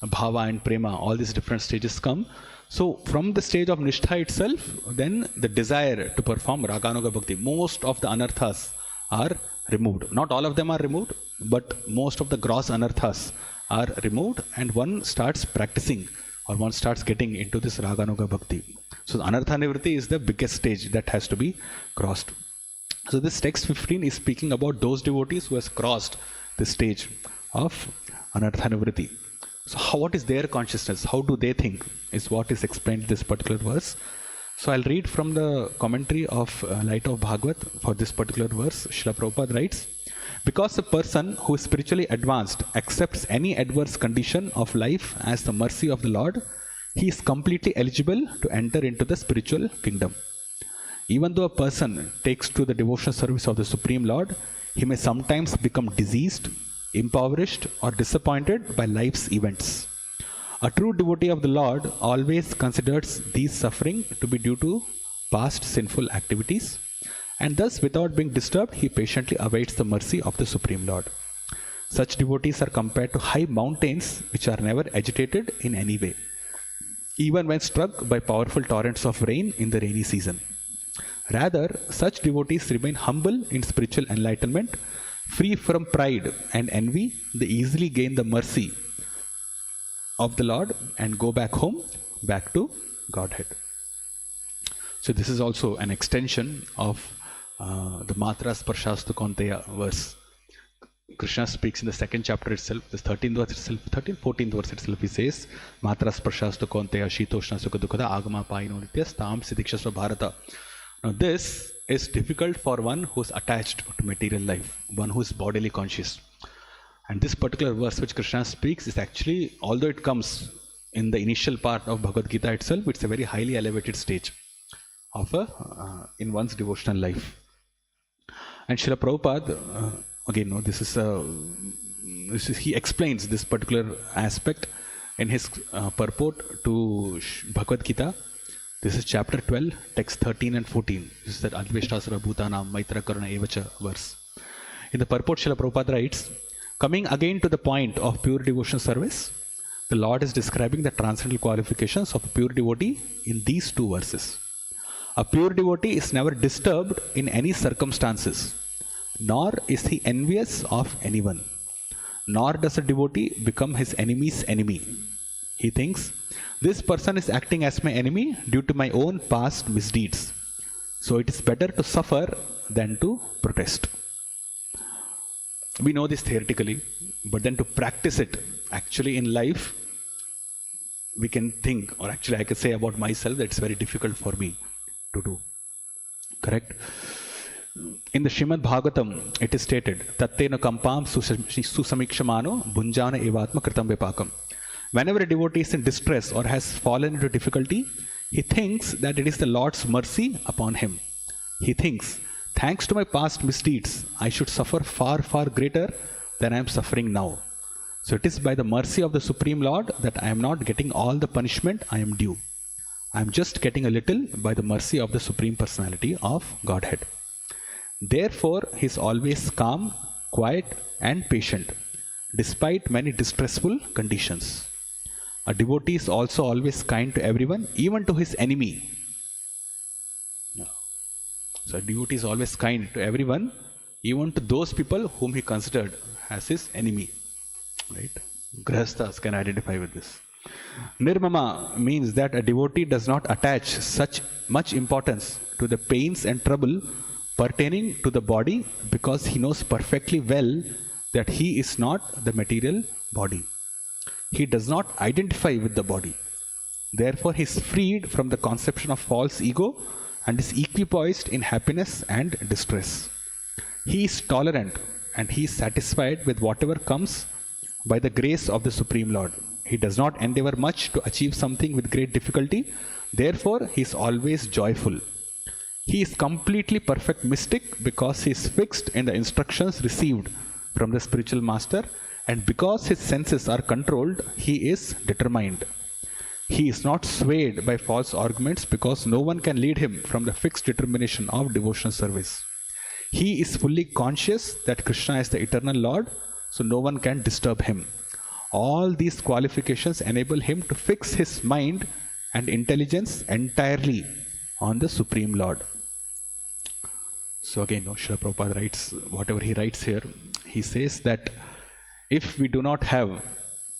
Bhava and Prema, all these different stages come. So from the stage of Nishtha itself, then the desire to perform Raganuga Bhakti, most of the anarthas are removed. Not all of them are removed, but most of the gross anarthas are removed, and one starts practicing, or one starts getting into this Raganuga Bhakti. So the Anartha Nivritti is the biggest stage that has to be crossed. So this text 15 is speaking about those devotees who has crossed the stage of Anartha Nivritti. So what is their consciousness? How do they think? Is what is explained in this particular verse. So I'll read from the commentary of Light of Bhagavat for this particular verse. Srila Prabhupada writes, because a person who is spiritually advanced accepts any adverse condition of life as the mercy of the Lord, he is completely eligible to enter into the spiritual kingdom. Even though a person takes to the devotional service of the Supreme Lord, he may sometimes become diseased, impoverished, or disappointed by life's events. A true devotee of the Lord always considers these suffering to be due to past sinful activities, and thus without being disturbed, he patiently awaits the mercy of the Supreme Lord. Such devotees are compared to high mountains which are never agitated in any way, even when struck by powerful torrents of rain in the rainy season. Rather, such devotees remain humble in spiritual enlightenment, free from pride and envy. They easily gain the mercy of the Lord and go back home, back to Godhead. So this is also an extension of the Matra Sparshastu Kaunteya verse. Krishna speaks in the second chapter itself, the 13th verse itself, 14th verse itself, he says, Matra Sparshastu Kaunteya Shitoshna Sukha Dukkada Agama Payino Nityas Tam Siddhikshasva Bharata. Now this is difficult for one who is attached to material life, one who is bodily conscious. And this particular verse which Krishna speaks is actually, although it comes in the initial part of Bhagavad Gita itself, it's a very highly elevated stage of in one's devotional life. And Srila Prabhupada, again, he explains this particular aspect in his purport to Bhagavad Gita. This is chapter 12, text 13 and 14. This is that Adveshtasara Bhutanam Maitra Karuna Evacha verse. In the purport, Srila Prabhupada writes, coming again to the point of pure devotional service, the Lord is describing the transcendental qualifications of a pure devotee in these two verses. A pure devotee is never disturbed in any circumstances, nor is he envious of anyone, nor does a devotee become his enemy's enemy. He thinks, this person is acting as my enemy due to my own past misdeeds, so it is better to suffer than to protest. We know this theoretically, but then to practice it actually in life, we can think, or actually I can say about myself that it's very difficult for me to do. Correct? In the Srimad Bhagavatam, it is stated, Tattena kampam susamikshamano bunjana evatma kritam vipakam. Whenever a devotee is in distress or has fallen into difficulty, he thinks that it is the Lord's mercy upon him. He thinks, thanks to my past misdeeds, I should suffer far, far greater than I am suffering now. So it is by the mercy of the Supreme Lord that I am not getting all the punishment I am due. I am just getting a little by the mercy of the Supreme Personality of Godhead. Therefore, he is always calm, quiet, and patient, despite many distressful conditions. A devotee is also always kind to everyone, even to his enemy. So a devotee is always kind to everyone, even to those people whom he considered as his enemy. Right? Grihasthas can identify with this. Nirmama means that a devotee does not attach such much importance to the pains and trouble pertaining to the body, because he knows perfectly well that he is not the material body. He does not identify with the body. Therefore, he is freed from the conception of false ego and is equipoised in happiness and distress. He is tolerant and he is satisfied with whatever comes by the grace of the Supreme Lord. He does not endeavor much to achieve something with great difficulty. Therefore, he is always joyful. He is completely perfect mystic because he is fixed in the instructions received from the spiritual master, and because his senses are controlled, he is determined. He is not swayed by false arguments because no one can lead him from the fixed determination of devotional service. He is fully conscious that Krishna is the eternal Lord, so no one can disturb him. All these qualifications enable him to fix his mind and intelligence entirely on the Supreme Lord. So again, Srila Prabhupada writes, whatever he writes here, he says that if we do not have,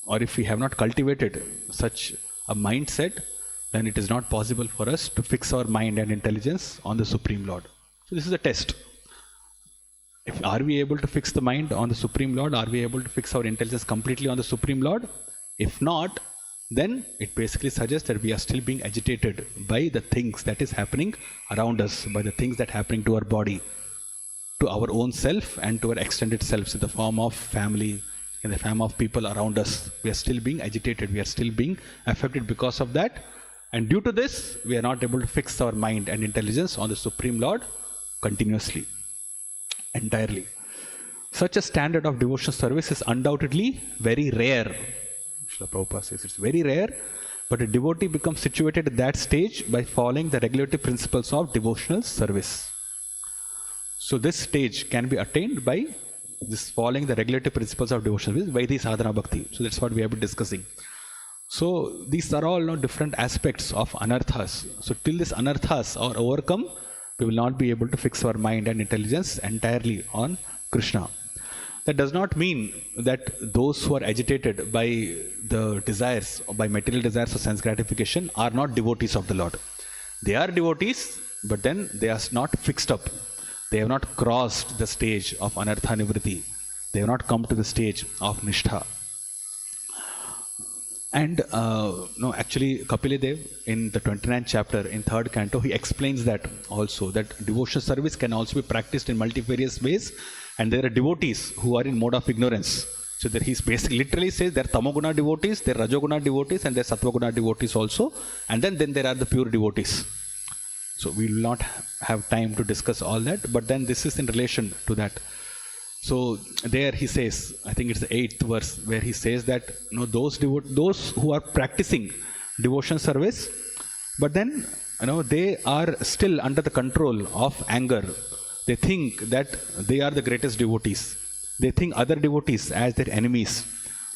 or if we have not cultivated such a mindset, then it is not possible for us to fix our mind and intelligence on the Supreme Lord. So this is a test. Are we able to fix the mind on the Supreme Lord? Are we able to fix our intelligence completely on the Supreme Lord? If not, then it basically suggests that we are still being agitated by the things that is happening around us, by the things that are happening to our body, to our own self and to our extended selves in the form of family, in the form of people around us. We are still being agitated. We are still being affected because of that. And due to this, we are not able to fix our mind and intelligence on the Supreme Lord continuously, entirely. Such a standard of devotional service is undoubtedly very rare. Srila Prabhupada says it's very rare, but a devotee becomes situated at that stage by following the regulative principles of devotional service. So this stage can be attained by this following the regulative principles of devotional service, Vaidhi Sadhana Bhakti. So that's what we have been discussing. So these are all different aspects of anarthas. So till these anarthas are overcome, we will not be able to fix our mind and intelligence entirely on Krishna. That does not mean that those who are agitated by the desires, by material desires or sense gratification, are not devotees of the Lord. They are devotees, but then they are not fixed up. They have not crossed the stage of anartha nivritti. They have not come to the stage of nishtha. And actually Kapila in the 29th chapter in 3rd canto, he explains that also, that devotional service can also be practiced in multifarious ways, and there are devotees who are in mode of ignorance. So that he basically literally says there are tamoguna devotees, there are rajoguna devotees, and there are satvaguna devotees also, and then there are the pure devotees. So we will not have time to discuss all that, but then this is in relation to that. So there he says, I think it's the 8th verse, where he says that those who are practicing devotion service, but then they are still under the control of anger. They think that they are the greatest devotees. They think other devotees as their enemies.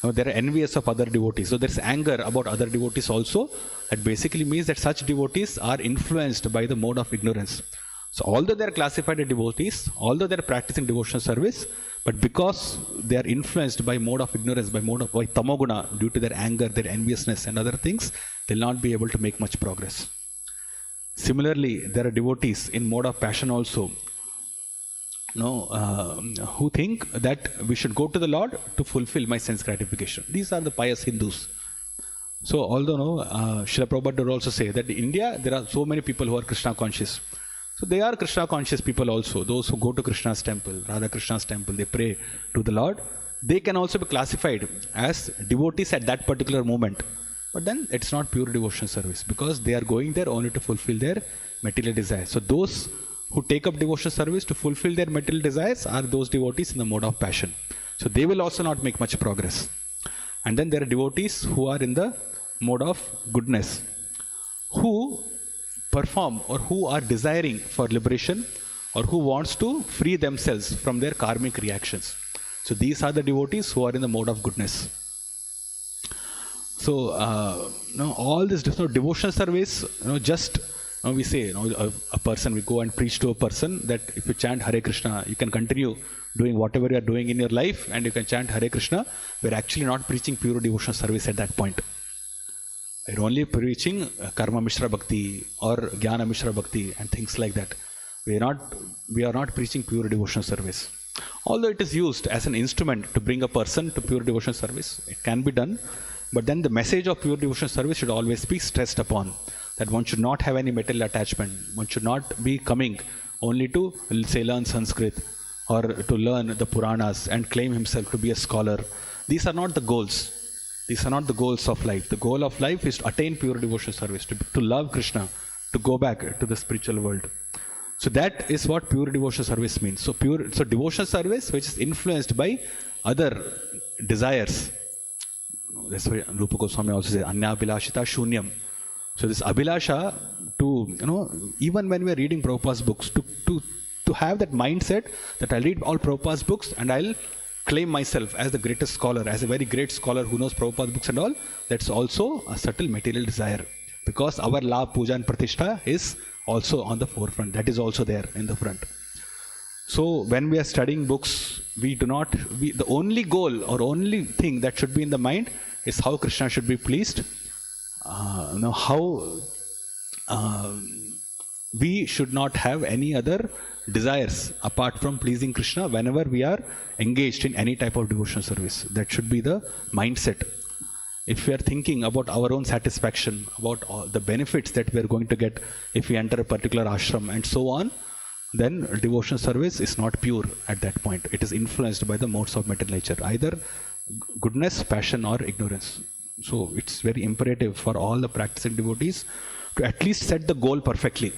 They are envious of other devotees. So there's anger about other devotees also. That basically means that such devotees are influenced by the mode of ignorance. So although they are classified as devotees, although they are practicing devotional service, but because they are influenced by mode of ignorance, by tamoguna, due to their anger, their enviousness and other things, they will not be able to make much progress. Similarly, there are devotees in mode of passion also, who think that we should go to the Lord to fulfill my sense gratification. These are the pious Hindus. So although Srila Prabhupada would also say that in India there are so many people who are Krishna conscious. So they are Krishna conscious people also. Those who go to Krishna's temple, Radha Krishna's temple, they pray to the Lord. They can also be classified as devotees at that particular moment. But then it's not pure devotional service, because they are going there only to fulfill their material desires. So those who take up devotional service to fulfill their material desires are those devotees in the mode of passion. So they will also not make much progress. And then there are devotees who are in the mode of goodness, who perform or who are desiring for liberation, or who wants to free themselves from their karmic reactions. So these are the devotees who are in the mode of goodness. So all this devotional service, we say, a person, we go and preach to a person that if you chant Hare Krishna, you can continue doing whatever you are doing in your life and you can chant Hare Krishna. We're actually not preaching pure devotional service at that point. We're only preaching Karma Mishra Bhakti or Jnana Mishra Bhakti and things like that. We are not preaching pure devotional service. Although it is used as an instrument to bring a person to pure devotional service, it can be done. But then the message of pure devotional service should always be stressed upon. That one should not have any material attachment. One should not be coming only to, say, learn Sanskrit or to learn the Puranas and claim himself to be a scholar. These are not the goals. These are not the goals of life. The goal of life is to attain pure devotional service, to love Krishna, to go back to the spiritual world. So that is what pure devotional service means. So devotional service which is influenced by other desires, that's why Rupa Goswami also says, Anya Abhilashita Shunyam. So this Abhilasha, even when we are reading Prabhupada's books, to have that mindset that I'll read all Prabhupada's books and I'll claim myself as the greatest scholar, as a very great scholar who knows Prabhupada's books and all, that's also a subtle material desire. Because our Labh, Puja and Pratishtha is also on the forefront. That is also there in the front. So when we are studying books, the only goal or only thing that should be in the mind is how Krishna should be pleased. How we should not have any other desires apart from pleasing Krishna whenever we are engaged in any type of devotional service. That should be the mindset. If we are thinking about our own satisfaction, about all the benefits that we are going to get if we enter a particular ashram and so on, then devotional service is not pure at that point. It is influenced by the modes of material nature, either goodness, passion or ignorance. So it's very imperative for all the practicing devotees to at least set the goal perfectly.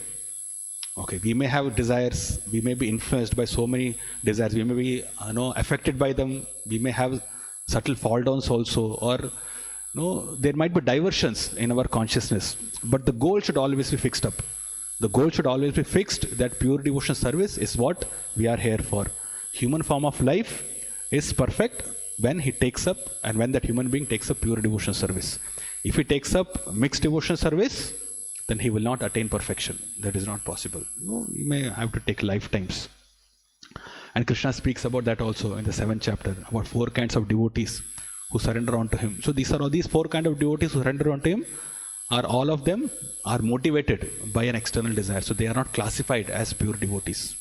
Okay, we may have desires, we may be influenced by so many desires, we may be affected by them, we may have subtle fall downs also, or there might be diversions in our consciousness, but the goal should always be fixed up. The goal should always be fixed that pure devotional service is what we are here for. Human form of life is perfect when he takes up, and when that human being takes up pure devotional service. If he takes up mixed devotional service, then he will not attain perfection. That is not possible. He may have to take lifetimes. And Krishna speaks about that also in the 7th chapter, about 4 kinds of devotees who surrender unto him. So these 4 kinds of devotees who surrender unto him, all of them are motivated by an external desire. So they are not classified as pure devotees.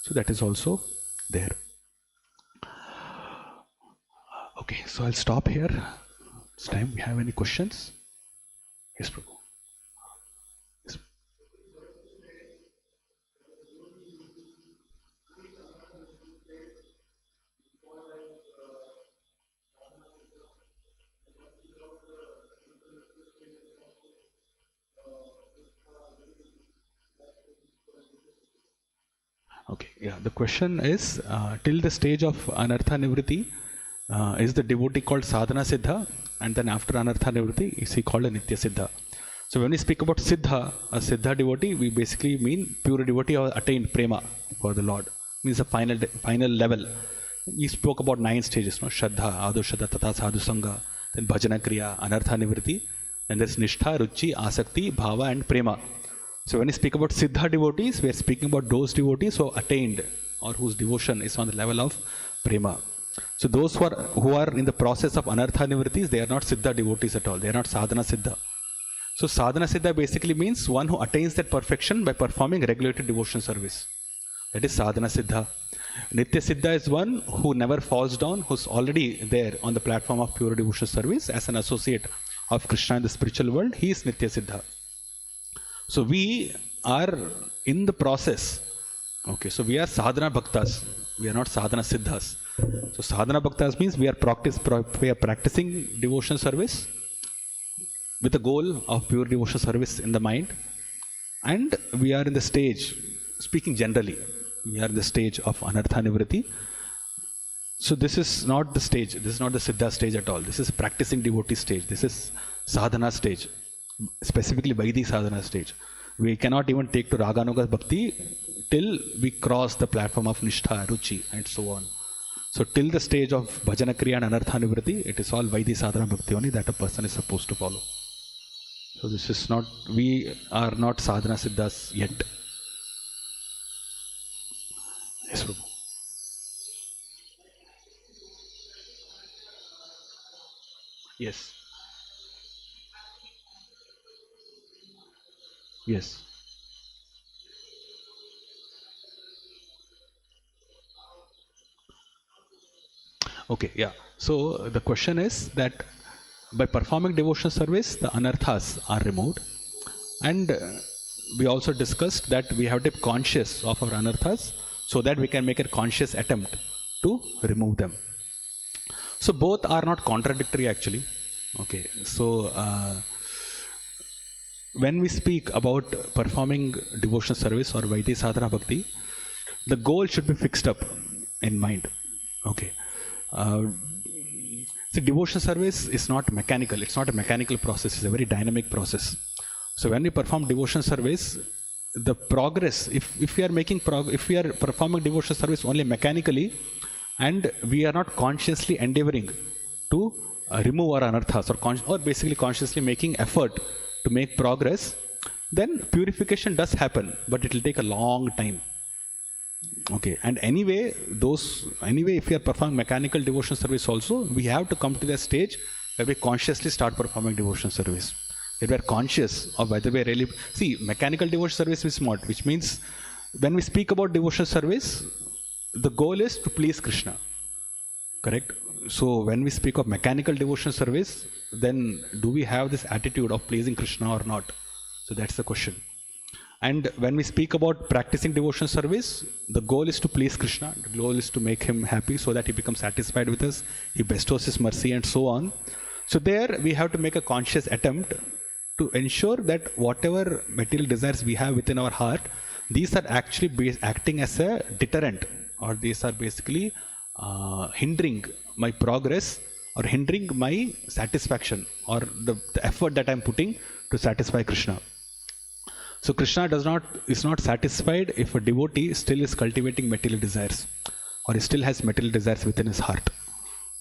So that is also there. Okay, so I'll stop here. It's time. We have any questions? Yes, Prabhu. Yes. Okay, yeah. The question is, till the stage of Anartha Nivritti, is the devotee called Sadhana Siddha, and then after Anartha Nivritti, is he called a Nitya Siddha? So when we speak about Siddha, a Siddha devotee, we basically mean pure devotee or attained prema for the Lord. Means the final level. We spoke about 9 stages, Shraddha, Adu Shraddha, Tata Sadhu Sangha, then Bhajana Kriya, Anartha Nivritti, then there's Nishtha, Ruchi, Asakti, Bhava and Prema. So when we speak about Siddha devotees, we are speaking about those devotees who are attained or whose devotion is on the level of Prema. So those who are in the process of Anartha Nivrittis, they are not Siddha devotees at all. They are not Sadhana Siddha. So Sadhana Siddha basically means one who attains that perfection by performing regulated devotional service. That is Sadhana Siddha. Nitya Siddha is one who never falls down, who's already there on the platform of pure devotional service as an associate of Krishna in the spiritual world. He is Nitya Siddha. So we are in the process. Okay, so we are Sadhana Bhaktas. We are not Sadhana Siddhas. So Sadhana Bhaktas means we are practicing devotional service with the goal of pure devotional service in the mind. And we are in the stage, speaking generally, we are in the stage of Anartha Nivritti. So this is not the stage, this is not the Siddha stage at all. This is practicing devotee stage. This is Sadhana stage, specifically Vaidhi Sadhana stage. We cannot even take to Raganuga Bhakti till we cross the platform of Nishtha, Ruchi and so on. So till the stage of Bhajana Kriya and Anartha Nivritti, it is all Vaidhi Sadhana Bhakti only that a person is supposed to follow. So this is not, we are not Sadhana Siddhas yet. Yes, Prabhu. Yes. Yes. Okay, yeah. So the question is that by performing devotional service, the anarthas are removed. And we also discussed that we have to be conscious of our anarthas so that we can make a conscious attempt to remove them. So both are not contradictory actually. Okay, so when we speak about performing devotional service or Vaidhi Sadhana Bhakti, the goal should be fixed up in mind. Okay. See, devotion service is not mechanical. It's not a mechanical process. It's a very dynamic process. So when we perform devotion service, the progress, if we are performing devotion service only mechanically, and we are not consciously endeavoring to remove our anarthas, or basically consciously making effort to make progress, then purification does happen, but it will take a long time. Okay, and anyway, if we are performing mechanical devotion service also, we have to come to the stage where we consciously start performing devotion service. Where we are conscious of whether we are really... See, mechanical devotion service is what? Which means, when we speak about devotion service, the goal is to please Krishna. Correct? So, when we speak of mechanical devotion service, then do we have this attitude of pleasing Krishna or not? So, that's the question. And when we speak about practicing devotion service, the goal is to please Krishna. The goal is to make him happy so that he becomes satisfied with us. He bestows his mercy and so on. So there we have to make a conscious attempt to ensure that whatever material desires we have within our heart, these are actually acting as a deterrent, or these are basically hindering my progress or hindering my satisfaction or the effort that I'm putting to satisfy Krishna. So Krishna is not satisfied if a devotee still is cultivating material desires, or he still has material desires within his heart.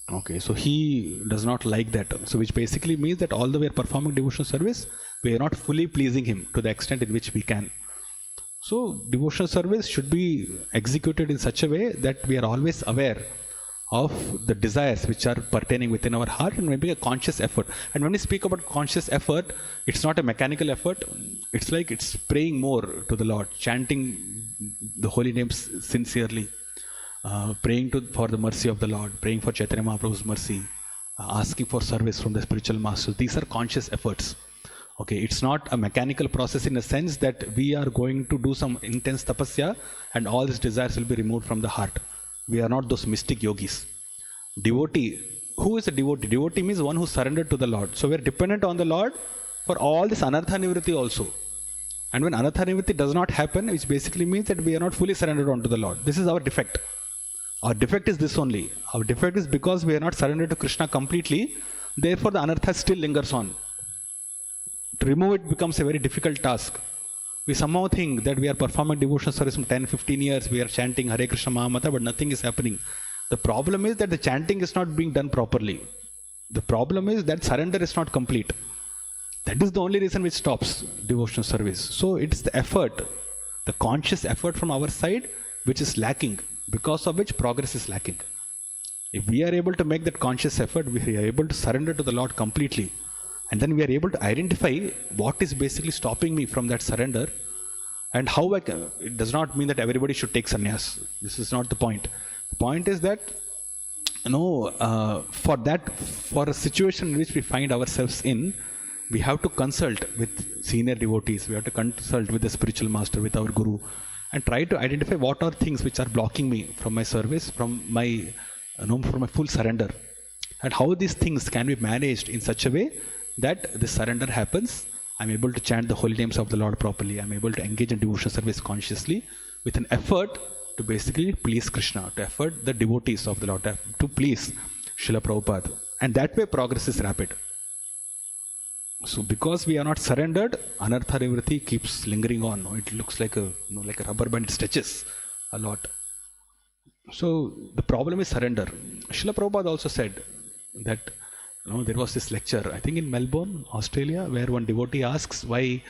Okay, so he does not like that. So which basically means that although we are performing devotional service, we are not fully pleasing him to the extent in which we can. So devotional service should be executed in such a way that we are always aware of the desires which are pertaining within our heart, and maybe a conscious effort. And when we speak about conscious effort, it's not a mechanical effort. It's like it's praying more to the Lord, chanting the holy names sincerely, praying for the mercy of the Lord, praying for Chaitanya Mahaprabhu's mercy, asking for service from the spiritual masters. These are conscious efforts. Okay, it's not a mechanical process in a sense that we are going to do some intense tapasya and all these desires will be removed from the heart. We are not those mystic yogis. Devotee, who is a devotee? Devotee means one who surrendered to the Lord. So we are dependent on the Lord for all this anartha nivritti also. And when anartha nivritti does not happen, which basically means that we are not fully surrendered onto the Lord. This is our defect. Our defect is this only. Our defect is because we are not surrendered to Krishna completely. Therefore the anartha still lingers on. To remove it becomes a very difficult task. We somehow think that we are performing devotional service from 10-15 years, we are chanting Hare Krishna Mahamatra, but nothing is happening. The problem is that the chanting is not being done properly. The problem is that surrender is not complete. That is the only reason which stops devotional service. So it's the effort, the conscious effort from our side which is lacking, because of which progress is lacking. If we are able to make that conscious effort, we are able to surrender to the Lord completely. And then we are able to identify what is basically stopping me from that surrender and how I can. It does not mean that everybody should take sannyas. This is not the point. The point is that, for a situation in which we find ourselves in, we have to consult with senior devotees. We have to consult with the spiritual master, with our guru, and try to identify what are things which are blocking me from my service, from my full surrender, and how these things can be managed in such a way that the surrender happens. I'm able to chant the holy names of the Lord properly. I'm able to engage in devotional service consciously with an effort to basically please Krishna, to effort the devotees of the Lord, to please Srila Prabhupada. And that way progress is rapid. So because we are not surrendered, anartha nivritti keeps lingering on. It looks like a rubber band, it stretches a lot. So the problem is surrender. Srila Prabhupada also said that there was this lecture, I think in Melbourne, Australia, where one devotee asks, why,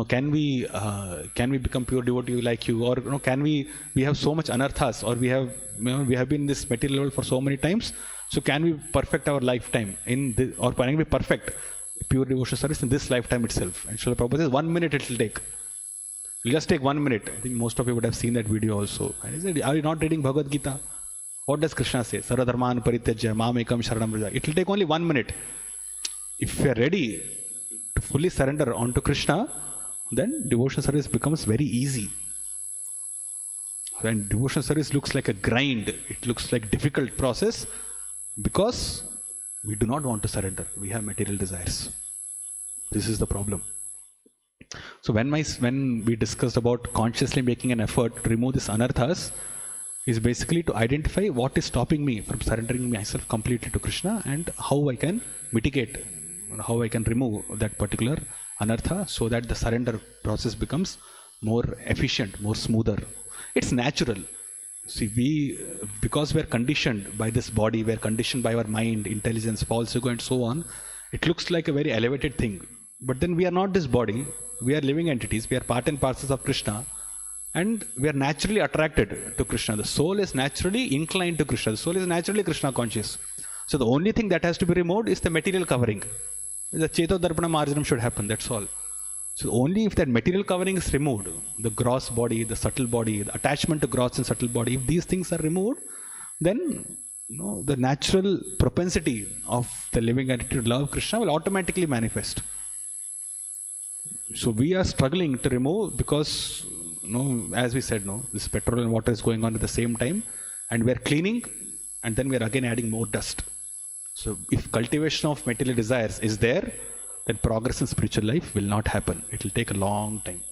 can we become pure devotee like you, or can we have so much anarthas, or we have been in this material level for so many times, so can we perfect our lifetime or can we perfect pure devotional service in this lifetime itself? And Srila Prabhupada says 1 minute it will take. It will just take 1 minute. I think most of you would have seen that video also. And he said, are you not reading Bhagavad Gita? What does Krishna say? Sarvadharman parityajya mamekam sharanam vraja. It will take only 1 minute. If we are ready to fully surrender onto Krishna, then devotional service becomes very easy. When devotional service looks like a grind, it looks like a difficult process because we do not want to surrender. We have material desires. This is the problem. So when we discussed about consciously making an effort to remove these anarthas, is basically to identify what is stopping me from surrendering myself completely to Krishna and how I can mitigate, how I can remove that particular anartha so that the surrender process becomes more efficient, more smoother. It's natural. See, because we're conditioned by this body, we're conditioned by our mind, intelligence, false ego, and so on, it looks like a very elevated thing. But then we are not this body, we are living entities, we are part and parcels of Krishna, and we are naturally attracted to Krishna. The soul is naturally inclined to Krishna. The soul is naturally Krishna conscious. So the only thing that has to be removed is the material covering. The Cheto Darpana Marjanam should happen, that's all. So only if that material covering is removed, the gross body, the subtle body, the attachment to gross and subtle body, if these things are removed, then the natural propensity of the living entity to love Krishna will automatically manifest. So we are struggling to remove because, as we said, this petrol and water is going on at the same time, and we are cleaning, and then we are again adding more dust. So if cultivation of material desires is there, then progress in spiritual life will not happen. It will take a long time.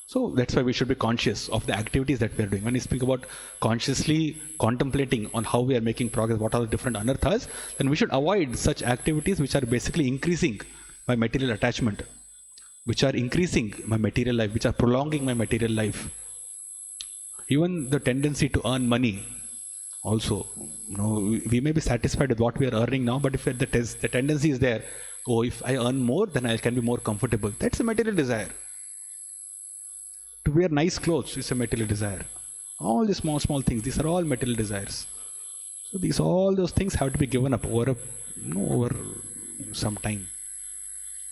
So that's why we should be conscious of the activities that we are doing. When we speak about consciously contemplating on how we are making progress, what are the different anarthas, then we should avoid such activities which are basically increasing my material attachment, which are increasing my material life, which are prolonging my material life. Even the tendency to earn money also, we may be satisfied with what we are earning now, but if the tendency is there, if I earn more, then I can be more comfortable. That's a material desire. To wear nice clothes is a material desire. All these small things, these are all material desires. So all those things have to be given up over some time.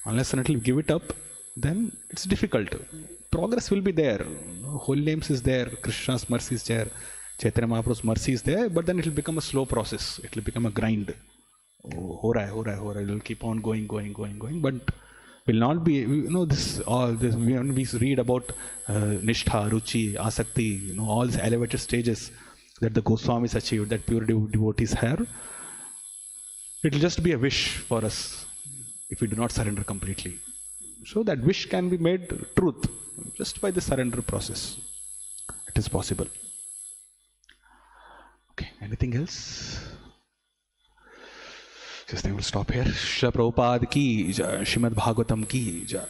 Unless and until you give it up, then it's difficult. Progress will be there. Holy names is there, Krishna's mercy is there, Chaitanya Mahaprabhu's mercy is there, but then it will become a slow process. It will become a grind. Ho raha hai. It will keep on going, but will not be, when we read about Nishtha, Ruchi, Asakti, all these elevated stages that the Goswamis achieved, that pure devotees have, it will just be a wish for us if we do not surrender completely. So that wish can be made truth just by the surrender process. It is possible. Okay, anything else? Just then we'll stop here. Srila Prabhupada ki jai, Srimad Bhagavatam ki jai.